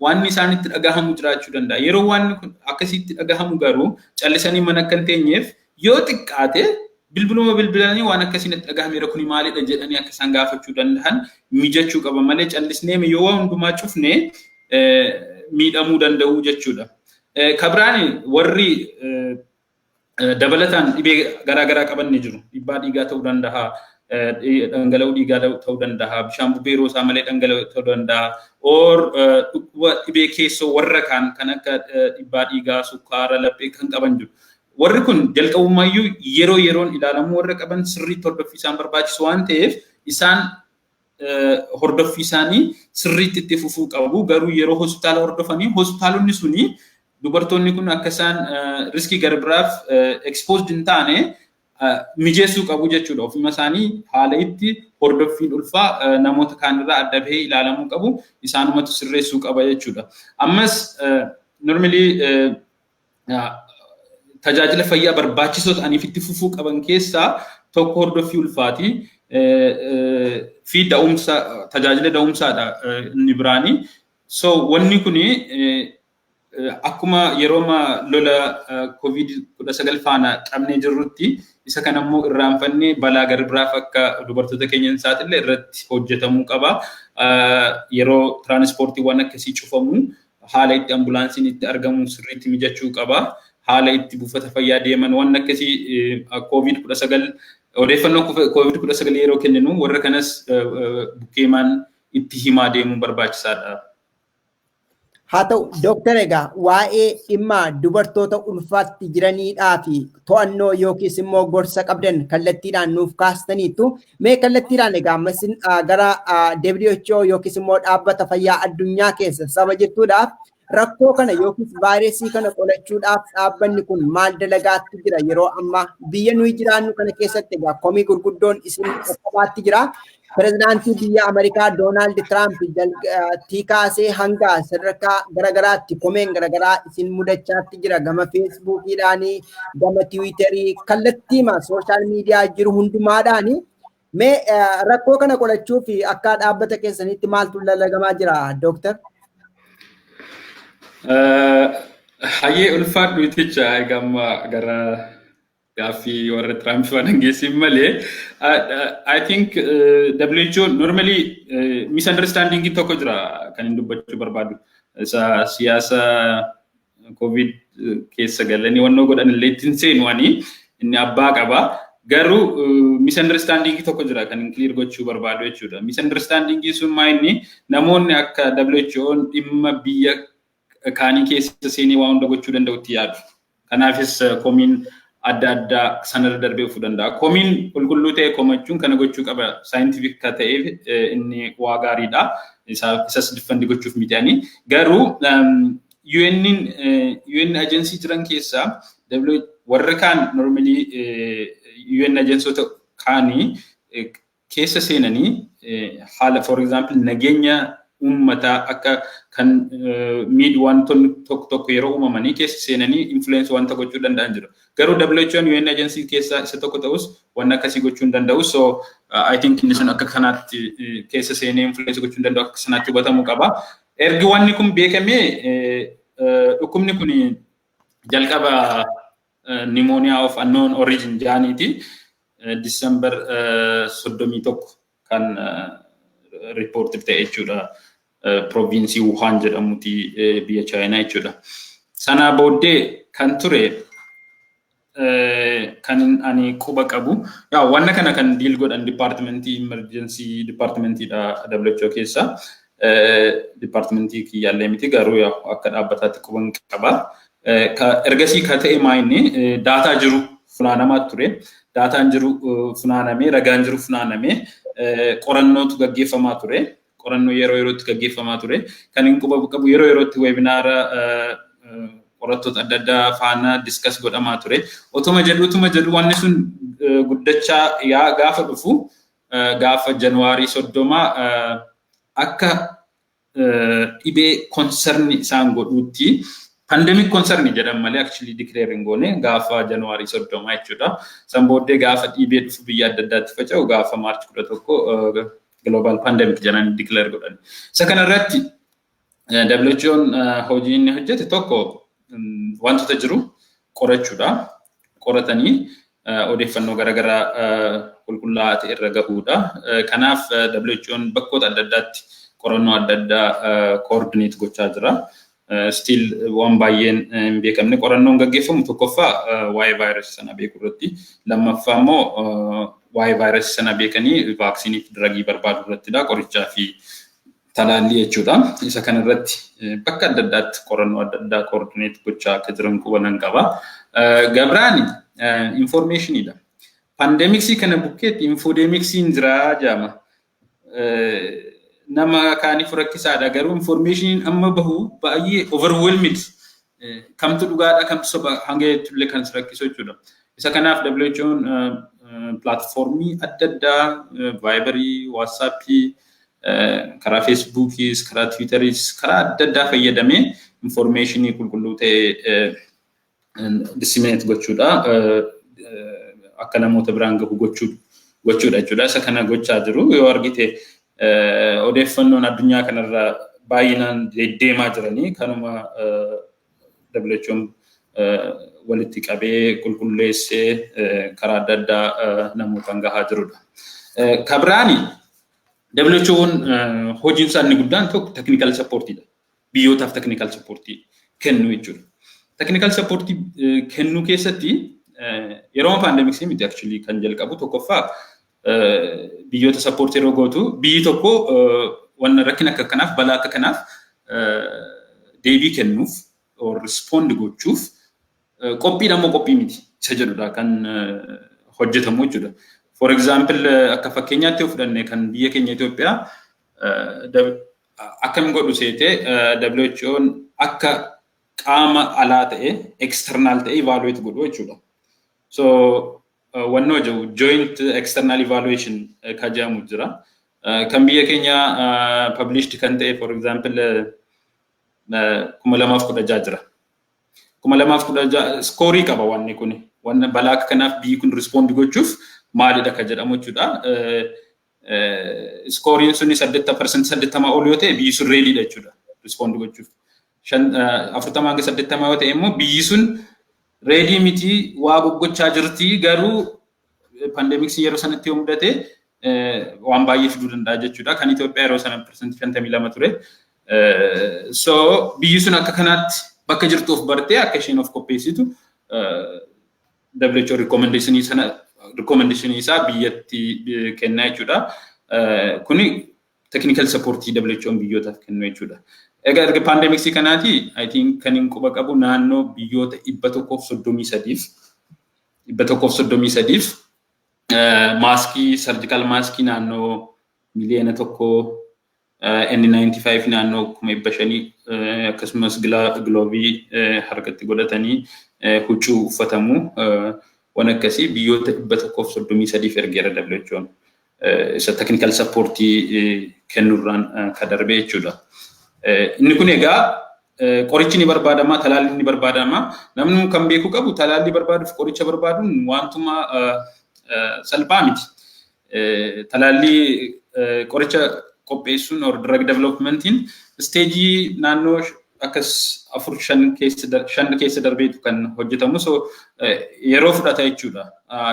Speaker 2: waan isaanitti dhagahamu jiraachuu danda'a. Yeroo waan akkasitti dhagahamu garuu callisanii mana akka hin teenyeef yoo xiqqaate bilbilanii waan akkasitti dhagahameera kuni maalidha jedhanii akka isaan gaafachuu danda'an mijachuu qaba malee callisnee yoo waan hundumaa cufnee miidhamuu danda'u jechuudha. Kabraan warri dabalataan dhibee garaagaraa qaban ni jiru. Dhiibbaa dhiigaa ta'uu danda'a, dhangala'uu dhiigaa ta'uu danda'a, bishaan bubbee roosaa malee dhangala'uu ta'uu danda'a, dhibee keessoo warra kan akka dhiibbaa dhiigaa, sukkaara, laphee kan qaban jiru. Warri kun jalqabumaayyuu yeroon ilaalamuu warra qaban sirriitti hordoffii isaan barbaachisu waan ta'eef isaan hordoffii isaanii sirriitti itti fufuu qabu. Garuu yeroo hospitaala hordofanii hospitaalonni suni dubartoonni kun akka isaan riskii gara biraaf exposed hin taane mijeessuu qabu jechuudha. Ofuma isaanii haala itti hordoffiin ulfaa namoota kaanirraa adda bahee ilaalamuu qabu. Isaanumatu sirreessuu qaba jechuudha. Ammas normally tajaajila fayyaa barbaachisoo ta'aniif itti fufuu qaban keessaa tokko hordoffii ulfaati. Fi tajaajila da'umsaadha inni biraani. So wanni kuni akkuma yeroo lola COVID-19 faana qabnee jirrutti isa kana immoo irraanfannee balaa gara biraaf akka dubartoota keenya hin saaxille irratti hojjetamuu qaba. Yeroo tiraanispoortiiwwan akkasii cufamu haala itti ambulaansiin itti argamu sirriitti mijachuu qaba. Haala itti buufata fayyaa deeman waan akkasii COVID-19 odeeffannoo COVID-19 yeroo kenninu warra kanas bukkeemaan itti himaa deemuun barbaachisaadha.
Speaker 1: Haa ta'u dooktar egaa waa'ee dhimma dubartoota ulfaatti jiraniidhaa fi to'annoo yookiis immoo gorsa qabdan kallattiidhaan nuuf kaastaniitu mee kallattiidhaan egaa ammas gara WHO yookiis immoo dhaabbata fayyaa addunyaa keessa saba jirtuudhaaf rakkoo kana yookiis vaayirasii kana qolachuudhaaf dhaabbanni kun maal dalagaatti jira yeroo ammaa biyya nuyi jiraannu kana keessatti egaa komii gurguddoon isin qabaatti jira. pirezidaantii biyya Ameerikaa Doonaald Tiraamp tiikaasee hanga sadarkaa garagaraatti komeen garagaraa isin mudachaatti jira gama feesbuukiidhaanii gama tiwiiterii kallattiima sooshaal miidiyaa jiru hundumaadhaani mee rakkoo kana qolachuu fi akka dhaabbata keessanitti maaltu lallagamaa jira dooktar?
Speaker 2: Hayyee ulfaadhu iticha gama gara gaaffii warra Trump waan geessin malee I think WHO normally misunderstanding tokko jira kan hin dubbachuu barbaadu siyaasa COVID keessa galanii wannoo godhan illee ittiin seenuwanii inni abbaa qaba garuu misunderstanding tokko jira kan hin clear gochuu barbaadu jechuudha. Misunderstanding sun maayinni namoonni akka WHO dhimma biyya kaanii keessa seenii waa hunda gochuu danda'utti yaadu. Kanaafis komiin adda addaa sanarra darbee ufuu danda'a. Komiin qulqulluu ta'e komachuun kana gochuu qaba. Scientific ka ta'eef inni waa gaariidha. Isas diffandi gochuuf miti'anii. Garuu UN agency jiran keessaa warra kaan normally UN agensoota kaanii keessa seenanii haala for example nageenya ummata akka kan miid wantoonni tokko yeroo uumamanii keessa seenanii influence wanta gochuu danda'an jiru. Garuu WHO UN agency keessa isa tokko ta'us waan akkasii gochuu hin danda'u. So I think inni sun akka kanaatti keessa seenee influence gochuu hin danda'u akka sanaatti hubatamuu qaba. Ergi wanni kun beekamee dhukkubni kun jalqaba pneumonia of unknown origin jaaniiti December 31 kan reported ta'e jechuudha. Province Wuhan jedhamuti biyya China jechuudha. Sana booddee kan ture kan ani quba qabu yaa wanna kana kan deal godhan departmentii emergency departmentii da WHO keessa departmentii kiyyaallee miti garuu yaa akka dhaabbataatti quban qaba. Ergasii ka ta'e maayinni daataa jiru funaanamaa ture. Daataan jiru funaanamee ragaan jiru funaanamee qorannootu gaggeeffamaa ture. Qorannoo yeroo yerootti gaggeeffamaa ture. Kan hin quba qabu yeroo yerootti webinaara qorattoota adda addaa faana discuss godhamaa ture. Otuma jedhu wanni sun guddachaa yaa gaafa dhufu gaafa Januaarii 30 akka dhibee concern isaan godhuutti pandemic concern jedhama malee actually declaring goone gaafa Januaarii 30 jechuudha. San booddee gaafa dhibee dhufu biyya adda addaatti faca'u gaafa March 11 global pandemic jedhanii declare godhan. Isa kanarratti WHO'n hojii inni hojjete tokko wantoota jiru qorachuudha. Qoratanii odeeffannoo garaagaraa qulqullaa'aa ta'e irra gahuudha. Kanaaf WHO'n bakkoota adda addaatti qorannoo adda addaa coordinate gochaa jira. Still waan baay'een hin beekamne qorannoon gaggeeffamu tokkoffaa waa'ee vaayirasii sana beekuu irratti lammaffaa immoo waa'ee vaayirasii sana beekanii vaaksiinii fi diragii barbaaduu irrattidha qorichaa fi talaallii jechuudha. Isa kanarratti bakka adda addaatti qorannoo adda addaa coordinate gochaa akka jiran qubanan qaba. Gabraani informationidha. Pandemiksii kana bukkeetti infodemiksiin jira jaama. Nama kaaniif rakkisaadha garuu information amma bahu baay'ee overwhelmed kamtu dhugaadha kamtu soba hanga tullee kan rakkisu jechuudha. Isa kanaaf WHO'n platformii adda addaa Viberii, WhatsAppii, karaa Facebookiis, karaa Twitteriis, karaa adda addaa fayyadamee informationii qulqulluu ta'e disseminate gochuudha. Akka namoota biraan gahu gochuudha jechuudha. Isa kana gochaa jiru yoo argite odeeffannoon addunyaa kanarra baay'inaan deemaa jiranii kanuma WHO'n walitti qabee qulqulleessee karaa adda addaa namootaan gahaa jirudha. Kabraani WHO'n hojiin isaa inni guddaan tokko technical supportidha. Biyyootaaf technical supportii kennu jechuudha. Technical supportii kennuu keessatti yeroo pandemiksii miti actually kan jalqabu tokkoffaa biyyoota support yeroo gootu biyyi tokko wanna rakkina akka kanaaf balaa akka kanaaf deebii kennuuf or respond gochuuf qophiidha moo qophii miti isa jedhudha kan hojjetamu jechuudha. For example akka fakkeenyaatti yoo fudhanne kan biyya keenya Itoophiyaa akkam godhu seete WHO'n akka qaama alaa ta'e external ta'e evaluate godhu jechuudha. So wannoo jiru joint external evaluation ka jedhamu jira. kan biyya keenya published kan ta'e for example 2016 jira. 2016 skoorii qaba wanni kun. Wanna balaa akka kanaaf biyyi kun respond gochuuf maalidha kan jedhamu jechuudha. Skooriin suni 80% ol yoo ta'e biyyi sun reediidha jechuudha respond gochuuf. 40-80 yoo ta'e immoo biyyi sun reedii miti waa goggochaa jirti garuu pandemiksii yeroo sanatti yoo mudate waan baay'ee fiduu danda'a jechuudha. Kan Itoophiyaa yeroo sana 52% ture. So biyyi sun akka kanaatti bakka jirtuuf bartee akka isheen of qopheessitu WHO recommendation isaa biyyatti kennaa jechuudha. Kuni technical support WHO biyyootaaf kennu jechuudha. Egaa erga pandemiksii kanaati I think kan hin quba qabu naannoo biyyoota 133 maaskii surgical maaskii naannoo miliyoona 1 N95 naannoo 500 akkasumas gloobii harkatti godhatanii huccuu uffatamu waan akkasii biyyoota 133 ergeera WHO isa technical support kennurraan ka darbe jechuudha. Inni kun egaa qorichi ni barbaadama, talaalli ni barbaadama. Namni kan beeku qabu talaalli barbaaduuf qoricha barbaaduun wantuma salphaa miti. Talaalli qoricha qopheessuun or drug developmentiin stage naannoo akkas 4-5 keessa darbeetu kan hojjetamu. So yeroo fudhata jechuudha.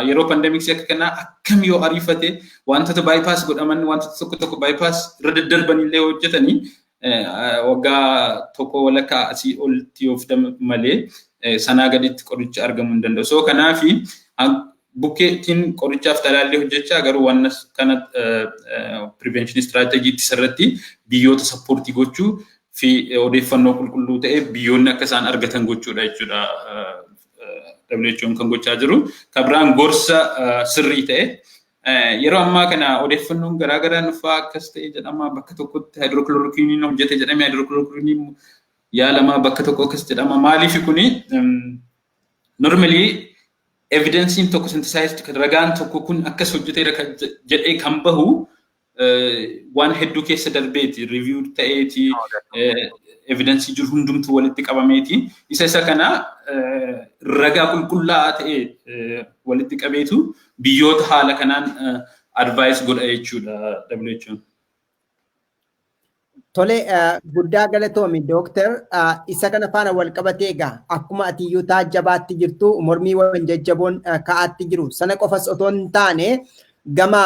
Speaker 2: Yeroo pandemiksii akka kanaa akkam yoo ariifate wantoota bypass godhaman wantoota tokko bypass irra daddarbanillee hojjetanii waggaa tokko walakkaa asii olti of malee sanaa gaditti qoricha argamuu hin danda'u. So kanaafi bukkeetiin qorichaaf talaallee hojjechaa garuu waan kana prevention strategy irratti biyyoota support gochuu fi odeeffannoo qulqulluu ta'e biyyoonni akka isaan argatan gochuudha jechuudha. WHO kan gochaa jiru. Kabiraan gorsa sirrii ta'e yeroo ammaa kana odeeffannoon garaagaraa nufaa akkas ta'e jedhama bakka tokkotti hydrochloroquine hojjete jedhame hydrochloroquine yaalamaa bakka tokko akkas jedhama. Maaliif kuni normally evidence tokko synthesized ragaan tokko kun akkas hojjetee jedhee kan bahu waan hedduu keessa darbeeti review ta'eeti evidence jiru hundumtu walitti qabameeti. Isa kana ragaa qulqullaa'aa ta'e walitti qabeetu biyyoota haala kanaan advice godha jechuudha WHO.
Speaker 1: Tole guddaa galatoomi Dooktar isa kana faana wal qabatee egaa akkuma ati iyyuu taajjabaatti jirtu mormiiwwan jajjaboon ka'aatti jiru sana qofas otoo hin taane gama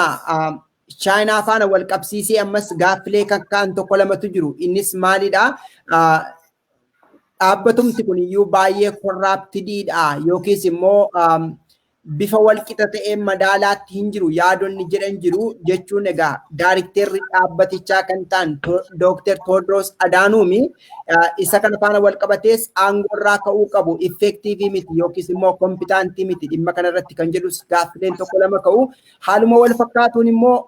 Speaker 1: Chaayinaa faana wal qabsiisee ammas gaaffilee kan ka'an tokko lamatu jiru. Innis maalidha? Dhaabbatumti kun iyyuu baay'ee corruptedidha yookiis immoo bifa wal qixa ta'een madaalaatti hin jiru yaadonni jedhan jiru jechuun egaa daarikteerri dhaabbatichaa kan ta'an Dr. Tewodiroos Adaanuumi isa kana faana wal qabatees aangoorraa ka'uu qabu effektiivii miti yookiis immoo kompiitaantii miti dhimma kanarratti kan jedhus gaaffileen tokko lama ka'u haaluma wal fakkaatuun immoo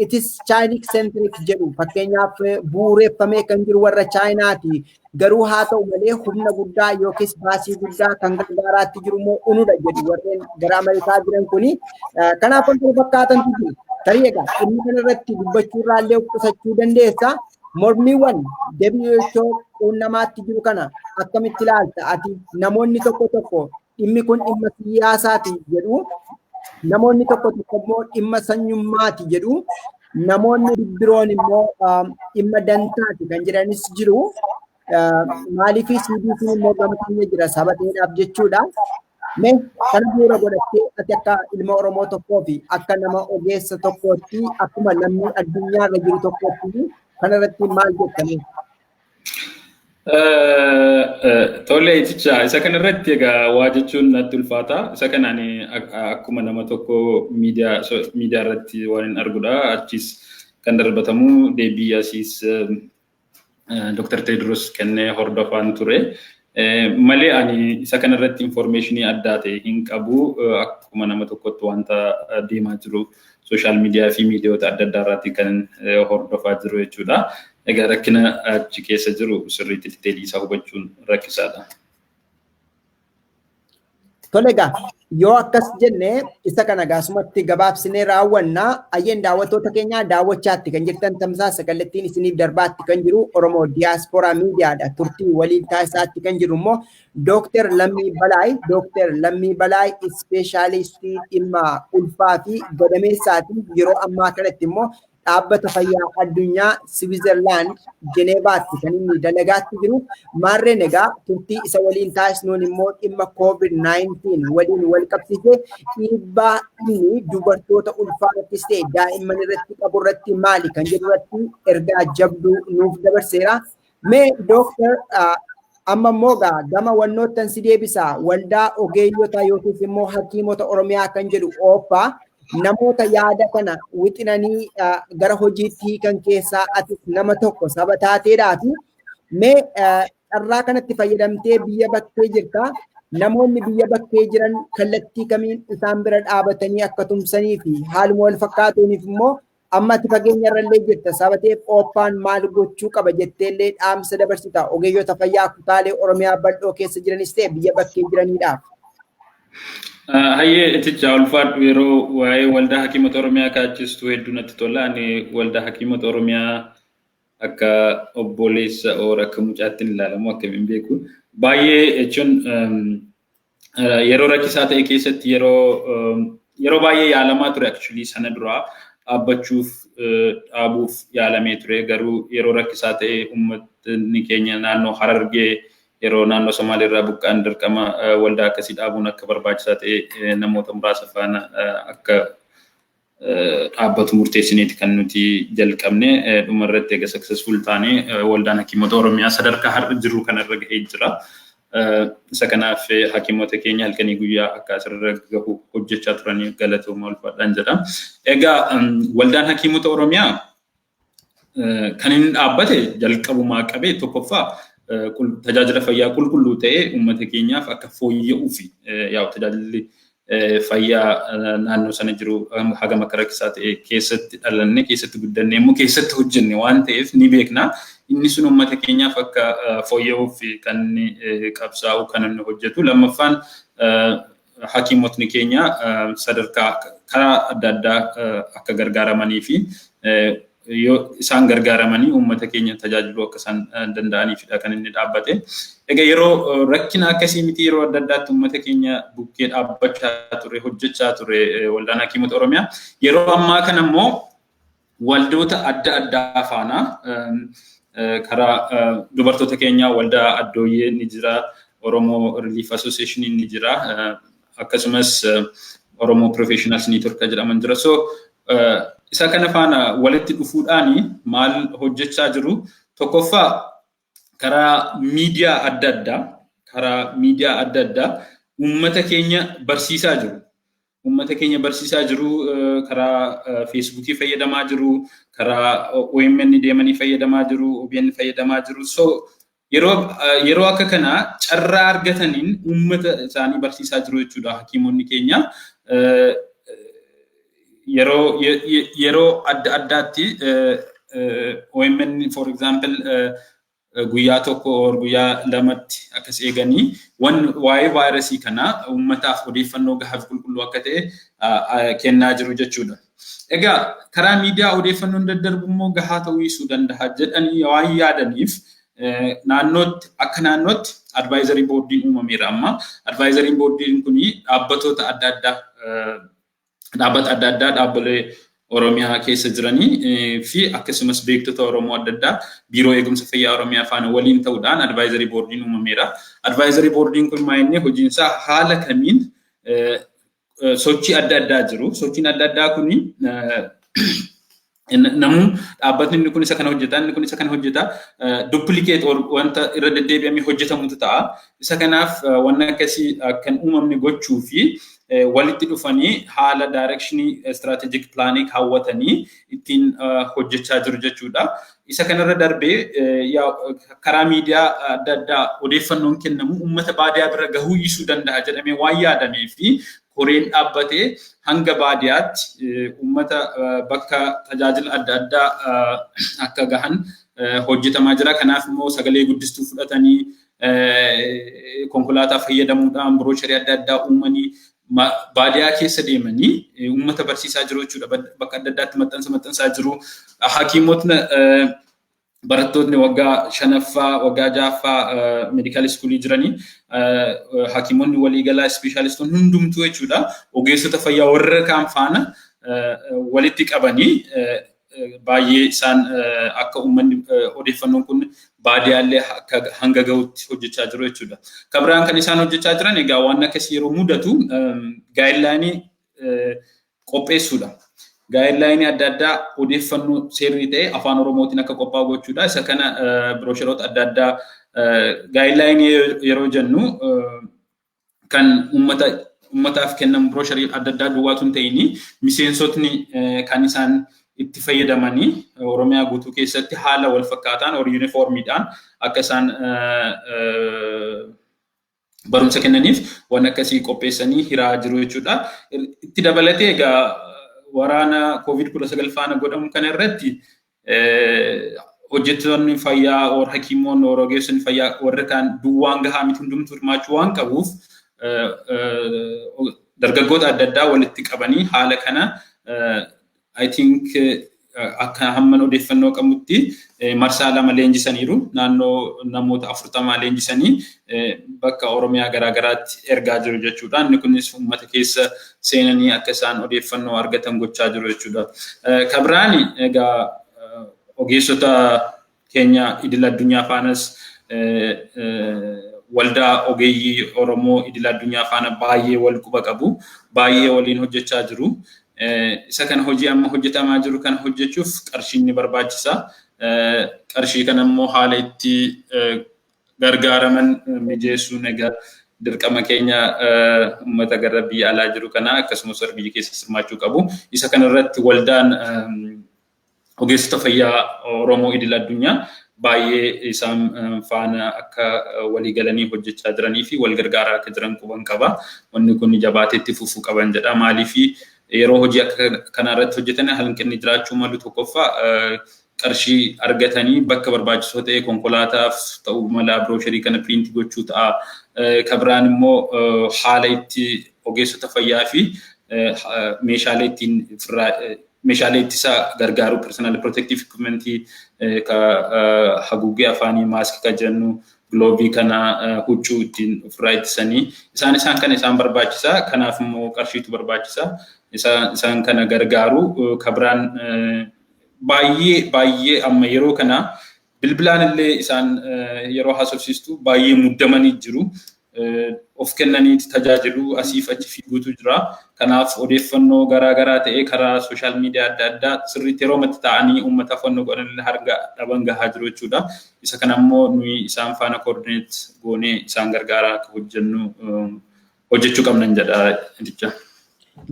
Speaker 1: it is Chinese centric jedhu fakkeenyaaf bu'uureffamee kan jiru warra Chaayinaati garuu haa ta'u malee humna guddaa yookiis baasii guddaa kan gargaaraatti jiru immoo unudha jedhu warreen gara Ameerikaa jiran kuni kanaaf wantoota fakkaatantu jiru. Tarii egaa dhimma kanarratti dubbachuurraallee qusachuu dandeessa. Mormiiwwan WHO quunnamaatti jiru kana akkamitti ilaalta ati namoonni tokko dhimmi kun dhimma siyaasaati jedhu namoonni tokko immoo dhimma sanyummaati jedhu namoonni biroon immoo dhimma dantaati kan jedhanis jiru. Maaliif CDC immoo gamtanii jira sabateedhaaf jechuudha. Mee kana bu'uura godhattee ati akka ilma Oromoo tokkoo fi akka nama ogeessa tokkootti akkuma lammii addunyaarra jiru tokkootti kanarratti maal jettanii?
Speaker 2: Tole iticha isa kanarratti egaa waa jechuun natti ulfaata. Isa kanaan akkuma nama tokko miidiyaa irratti waan arguudha. Achis kan darbatamu deebii asiis Dr. Tewodiroos kennee hordofaan ture. Malee ani isa kanarratti informationii addaa ta'e hin qabu akkuma nama tokkotti wanta deemaa jiru social media fi miidiyoota adda addaa irratti kan hordofaa jiru jechuudha. Egaa rakkina achi keessa jiru sirriitti diteelii isaa hubachuun rakkisaadha.
Speaker 1: Tolega, yoo akkas jenne isa kana gaasumatti gabaabsinee raawwannaa ayyeen daawwattoota keenya daawwachaatti kan jirtan tamsaasa kallattiin isiniif darbaatti kan jiru Oromoo Diaspora Miidiyaadha. Turtii waliin taasisaatti kan jiru immoo Dr. Lammii Balaay ispeeshaalistii dhimma ulfaa fi gadameessaati. Yeroo ammaa kanatti immoo dhaabbata fayyaa addunyaa Switzerland Geneevaatti kan inni dalagaatti jiru. Maarreen egaa turtii isa waliin taasisnuun immoo dhimma COVID-19 waliin wal qabsiisee dhiibbaa inni dubartoota ulfaarattis ta'e daa'imman irratti qabu irratti maali kan jedhu irratti ergaa jabduu nuuf dabarseera. Mee Dooktar amma immoo gama wannoottan si deebisa waldaa ogeeyyota yookiis immoo hakiimota Oromiyaa kan jedhu OPA namoota yaada kana wixinanii gara hojiitti kan keessaa ati nama tokko saba taateedhaafi mee carraa kanatti fayyadamtee biyya bakkee jirta. Namoonni biyya bakkee jiran kallattii kamiin isaan bira dhaabatanii akka tumsanii fi haaluma wal fakkaatuuniif immoo amma ati fageenya irrallee jirta sabateef OPA'n maal gochuu qaba jetteellee dhaamsa dabarsita ogeeyyota fayyaa kutaalee Oromiyaa bal'oo keessa jiranis ta'e biyya bakkee jiraniidhaaf.
Speaker 2: Hayyee iticha ulfaadhu yeroo waa'ee waldaa hakiimota Oromiyaa kaachistu hedduu natti tola. Ani waldaa hakiimota Oromiyaa akka obboleessa oora akka mucaatti ilaalamu akka hin beeku. Baay'ee jechuun yeroo rakkisaa ta'e keessatti yeroo baay'ee yaalamaa ture actually sana duraa dhaabuuf yaalamee ture. Garuu yeroo rakkisaa ta'e uummatni keenya naannoo Harargee yeroo naannoo Somaaliirraa buqqaan dirqama waldaa akkasii dhaabuun akka barbaachisaa ta'e namoota muraasa faana akka dhaabbatu murteessineeti kan nuti jalqabne dhumarratti egaa successful taane waldaan hakiimota Oromiyaa sadarkaa har'a jiru kanarra gahee jira. Isa kanaaf hakiimota keenya halkanii guyyaa akka asirra gahu hojjechaa turanii galatooma ulfaadhaan jedha. Egaa waldaan hakiimota Oromiyaa kan inni dhaabbate jalqabumaa qabee tokkoffaa tajaajila fayyaa qulqulluu ta'e uummata keenyaaf akka fooyya'uu fi tajaajilli fayyaa naannoo sana jiru hagam akka rakkisaa ta'e keessatti dhalanne keessatti guddanne immoo keessatti hojjenne waan ta'eef ni beekna. Inni sun uummata keenyaaf akka fooyya'uu fi kan qabsaa'u kan inni hojjetu. Lammaffaan hakiimotni keenya sadarkaa karaa adda addaa akka gargaaramanii fi isaan gargaaramanii uummata keenya tajaajiluu akka isaan danda'aniifidha kan inni dhaabbate. Egaa yeroo rakkina akkasii miti yeroo adda addaatti uummata keenya bukkee dhaabbachaa ture hojjechaa ture waldaan hakiimota Oromiyaa. Yeroo ammaa kana immoo waldoota adda addaa faana karaa dubartoota keenyaa waldaa addooyyee ni jira, Oromoo Relief Association ni jira, akkasumas Oromoo Professionals Network jedhaman jira. So isa kana faana walitti dhufuudhaan maal hojjechaa jiru? Tokkoffaa karaa miidiyaa adda addaa uummata keenya barsiisaa jiru. Uummata keenya barsiisaa jiru karaa Facebookii fayyadamaa jiru, karaa OMN deemanii fayyadamaa jiru, OBN fayyadamaa jiru. So yeroo akka kana carraa argataniin uummata isaanii barsiisaa jiru jechuudha hakiimonni keenya. Yeroo adda addaatti OMN for example guyyaa tokko guyyaa lamatti akkas eeganii waa'ee vaayirasii kana uummataaf odeeffannoo gahaa fi qulqulluu akka ta'e kennaa jiru jechuudha. Egaa karaa miidiyaa odeeffannoon daddarbu immoo gahaa ta'uu dhiisuu danda'a jedhanii waan yaadaniif naannootti advisory boardiin uumameera amma. Advisory boardiin kun dhaabbatoota adda addaa dhaabbilee Oromiyaa keessa jiranii fi akkasumas beektota Oromoo adda addaa biiroo eegumsa fayyaa Oromiyaa faana waliin ta'uudhaan advisory boardiin uumameera. Advisory boardiin kun maayinni hojiinsaa haala kamiin sochii adda addaa jiru. Sochiin adda addaa kun namuu dhaabbatni inni kun isa kana hojjeta, inni kun isa kana hojjeta, duplicate wanta irra deddeebi'amee hojjetamutu ta'a. Isa kanaaf wanna akkasii kan uumamne gochuu fi walitti dhufanii haala directionii strategic planning kaawwatanii ittiin hojjechaa jiru jechuudha. Isa kanarra darbee karaa miidiyaa adda addaa odeeffannoon kennamu uummata baadiyyaa bira gahuu dhiisuu danda'a jedhamee waan yaadamee fi koreen dhaabbatee hanga baadiyyaatti uummata bakka tajaajila adda addaa akka gahan hojjetamaa jira. Kanaaf immoo sagalee guddistuu fudhatanii konkolaataa fayyadamuudhaan biroocharii adda addaa uumanii baadiyyaa keessa deemanii uummata barsiisaa jiru jechuudha. Bakka adda addaatti maxxansaa jiru. Hakiimotni barattoonni waggaa 5ffaa waggaa 6ffaa medical schoolii jiranii hakiimonni waliigalaa ispeeshaalistoonni hundumtuu jechuudha. Ogeessota fayyaa warra kaan faana walitti qabanii baay'ee isaan akka uummanni odeeffannoon kun baadiyyaallee hanga gahuutti hojjechaa jiru jechuudha. Kabiraan kan isaan hojjechaa jiran egaa waan akkasii yeroo mudatu gaayidlaayinii qopheessuudha. Gaayidlaayinii adda addaa odeeffannoo sirrii ta'e afaan Oromootiin akka qophaa'u gochuudha. Isa kana biroosharoota adda addaa gaayidlaayinii yeroo jennu kan uummataaf kennamu biroosharii adda addaa duwwaatu hin ta'ini miseensotni kan isaan itti fayyadamanii Oromiyaa guutuu keessatti haala wal fakkaataan uniformiidhaan akka isaan barumsa kennaniif waan akkasii qopheessanii hiraa jiru jechuudha. Itti dabalatee egaa waraana COVID-19 faana godhamu kana irratti hojjettoonni fayyaa hakiimoonni ogeessonni fayyaa warra kaan duwwaan gahaa miti hundumtuu hirmaachuu waan qabuuf dargaggoota adda addaa walitti qabanii haala kana I think akka hamman odeeffannoo qabutti marsaa 2 leenjisaniiru naannoo namoota 40 leenjisanii bakka Oromiyaa garaagaraatti ergaa jiru jechuudha. Inni kunis uummata keessa seenanii akka isaan odeeffannoo argatan gochaa jiru jechuudha. Kabiraani egaa ogeessota keenya idil addunyaa faanas waldaa ogeeyyii Oromoo idil addunyaa faana baay'ee wal quba qabu, baay'ee waliin hojjechaa jiru. Isa kana hojii amma hojjetamaa jiru kana hojjechuuf qarshiin ni barbaachisa. Qarshii kana immoo haala itti gargaaraman mijeessuun egaa dirqama keenya uummata gara biyya alaa jiru kana akkasumas biyya keessa hirmaachuu qabu. Isa kana irratti waldaan ogeessota fayyaa Oromoo idil addunyaa baay'ee isaan faana akka walii galanii hojjechaa jiranii fi wal gargaaraa akka jiran quban qaba. Wanni kun jabaateetti fufuu qaban jedha. Maaliif yeroo hojii akka kana irratti hojjetan hanqinni jiraachuu malu tokkoffaa qarshii argatanii bakka barbaachisoo ta'e konkolaataaf ta'uu mala biroosharii kana piriintii gochuu ta'a. Kabiraan immoo haala itti ogeessota fayyaa fi meeshaalee ittisa gargaaru personal protective equipment haguuggee afaanii maaskii kan jennu gloobii kana huccuu ittiin ofirraa ittisanii isaan kana isaan barbaachisa. Kanaaf immoo qarshiitu barbaachisa. Isaan kana gargaaru. Kabiraan baay'ee amma yeroo kana bilbilaan illee isaan yeroo haasofsiistu baay'ee muddamanii jiru. Of kennanii tajaajilu asiif achi fiiguutu jira. Kanaaf odeeffannoo garaagaraa ta'ee karaa sooshaal miidiyaa adda addaa sirriitti yeroo matti ta'anii uummataaf wanna godhan harga dhaban gahaa jiru jechuudha. Isa kana immoo nuyi isaan faana koordineet goonee isaan gargaaraa akka hojjechuu qabnan jedha jecha.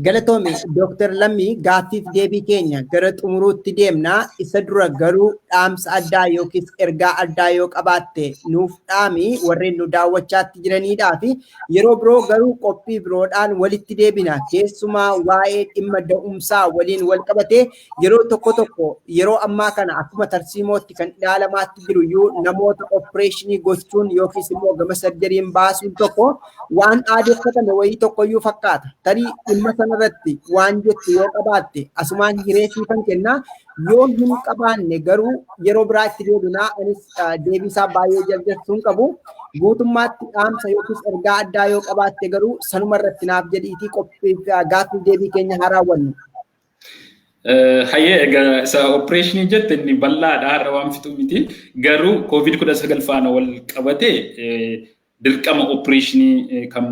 Speaker 1: Galatoomi Dr. Lammii gaaffiif deebii keenya gara xumuruutti deemnaa. Isa dura garuu dhaamsa addaa yookiis ergaa addaa yoo qabaatte nuuf dhaami warreen nu daawwachaatti jiraniidhaa fi yeroo biroo garuu qophii biroodhaan walitti deebina. Keessumaa waa'ee dhimma da'umsaa waliin wal qabatee yeroo tokko yeroo ammaa kana akkuma tarsiimootti kan ilaalamaatti jiru iyyuu namoota opereeshinii gochuun yookiis immoo gama sarjariin baasuun tokko waan aadeffatame wayii tokkoyyuu fakkaata. Tarii dhimma sanarratti waan jettu yoo qabaatte asumaan hireessii kan kennaa. Yoo hin qabaanne garuu yeroo biraatti deebinaa. Anis deebisaa baay'ee jaljechuun qabu. Guutummaatti dhaamsa yookiis ergaa addaa yoo qabaatte garuu sanuma irratti naaf jedhiitii qophiif gaaffiif deebii keenya haa raawwannu.
Speaker 2: Hayyee egaa isa opereeshinii jette inni bal'aadha har'a waan fixuu miti. Garuu COVID-19 faana wal qabate dirqama opereeshinii kan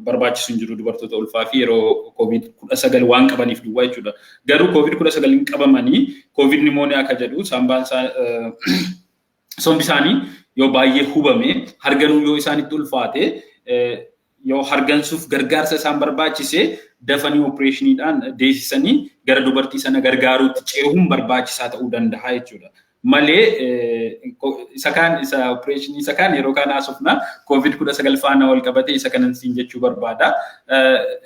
Speaker 2: barbaachisu hin jiru dubartoota ulfaa fi yeroo COVID-19 waan qabaniif duwwaa jechuudha. Garuu COVID-19 hin qabamanii COVID pneumonia akka jedhu sombi isaanii yoo baay'ee hubame harganuu yoo isaanitti ulfaate yoo hargansuuf gargaarsa isaan barbaachise dafanii opereeshiniidhaan deessisanii gara dubartii sana gargaaruutti ceehuun barbaachisaa ta'uu danda'a jechuudha. Malee isa opereeshinii isa kan yeroo kana asofna COVID-19 faana wal qabate isa kanan siin jechuu barbaada.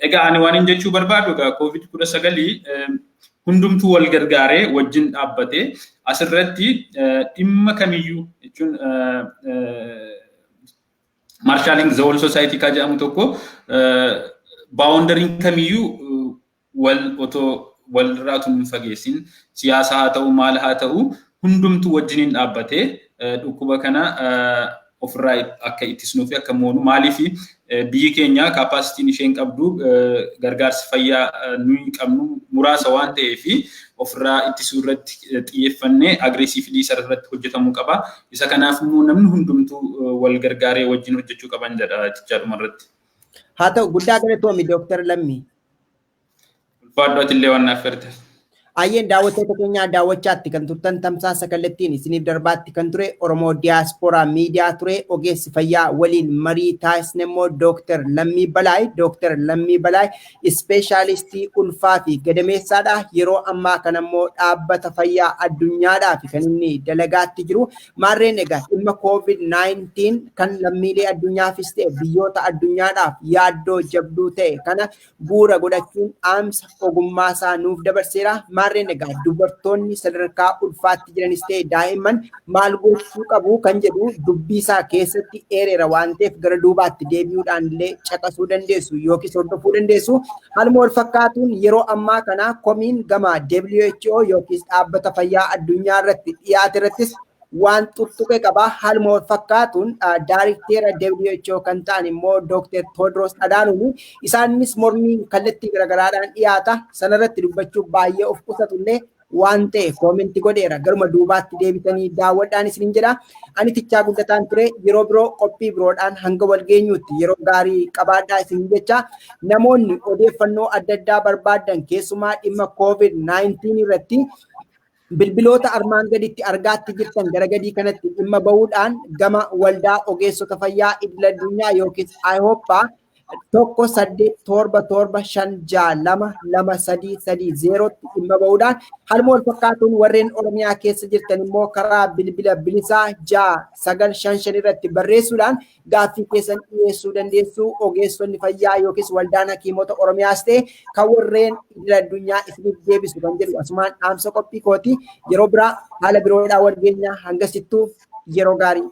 Speaker 2: Egaa ani waan hin jechuu barbaadu egaa COVID-19 hundumtuu wal gargaaree wajjin dhaabbatee asirratti dhimma kamiyyuu jechuun marshalling the whole society ka jedhamu tokko boundary kamiyyuu wal raatu hin fageessin siyaasa haa ta'u maal haa ta'u hundumtu wajjiniin dhaabbatee dhukkuba kana ofirraa akka ittisnuufi akka moonu maaliif biyyi keenya capacity isheen qabdu gargaarsa fayyaa nuyi qabnu muraasa waan ta'eef ofirraa ittisuu irratti xiyyeeffannee aggressively sararratti hojjetamuu qaba isa kanaaf immoo namni hundumtu wal gargaaree wajjin hojjechuu qaban jedhama irratti
Speaker 1: haa ta'u guddaa galatoomi Dr. Lammii
Speaker 2: ulfaadhooti illee waan afferte
Speaker 1: Ayyeen daawwattoota keenyaa daawwachaatti kan turtan tamsaasa kallattiin isiniif darbaatti kan ture Oromoo Diaspora Media ture ogeessi fayyaa waliin marii taasisne immoo Dr. Lammii Balaay Dr. Lammii Balaay ispeeshaalistii ulfaa fi gadameessaadha yeroo ammaa kana immoo dhaabbata fayyaa addunyaadhaaf kan inni dalagaatti jiru maarreen egaa dhimma COVID-19 kan lammiilee addunyaafis ta'e biyyoota addunyaadhaaf yaaddoo jabduu ta'e kana bu'uura godhachuun dhaamsa ogummaasaa nuuf dabarseera maarreen egaa dubartoonni sadarkaa ulfaatti jiranis ta'e daa'imman maal gochuu qabu kan jedhu dubbisaa keessatti eereera waan ta'eef gara duubaatti deebi'uudhaan illee caqasuu dandeessu yookiin hordofuu dandeessu haaluma wal fakkaatuun yeroo ammaa kana komiin gama WHO yookiin dhaabbata fayyaa addunyaa irratti dhiyaate irrattis waan tuttuqe qaba haaluma wal fakkaatuun daayirikteera WHO kan ta'an immoo Dr. Tedros Adhanom isaanis mormii kallattii garagaraadhaan dhiyaata sanarratti dubbachuuf baay'ee of qusatullee waan ta'e koomentii godheera garuma duubaatti deebitanii daawwadhaan isiniin jedha ani tichaa guddataan ture yeroo biroo qophii biroodhaan hanga wal geenyuutti yeroo gaarii qabaadhaa isin jecha namoonni odeeffannoo adda addaa barbaadan keessumaa dhimma COVID-19 irratti bilbiloota armaan gaditti argaatti jirtan gara gadii kanatti dhimma bahuudhaan gama waldaa ogeessota fayyaa idil addunyaa yookiin IHOPA 18775622330 dhimma bahuudhaan haaluma wal fakkaatuun warreen Oromiyaa keessa jirtan immoo karaa bilbila bilisaa 6955 irratti barreessuudhaan gaaffii keessan dhiyeessuu dandeessu ogeessonni fayyaa yookiin waldaan hakiimota Oromiyaas ta'e kan warreen idil addunyaa isiniif deebisu kan jedhu asumaan dhaamsa qophii kooti yeroo biraa haala biroodhaan wal geenyaa hangasittuu yeroo gaarii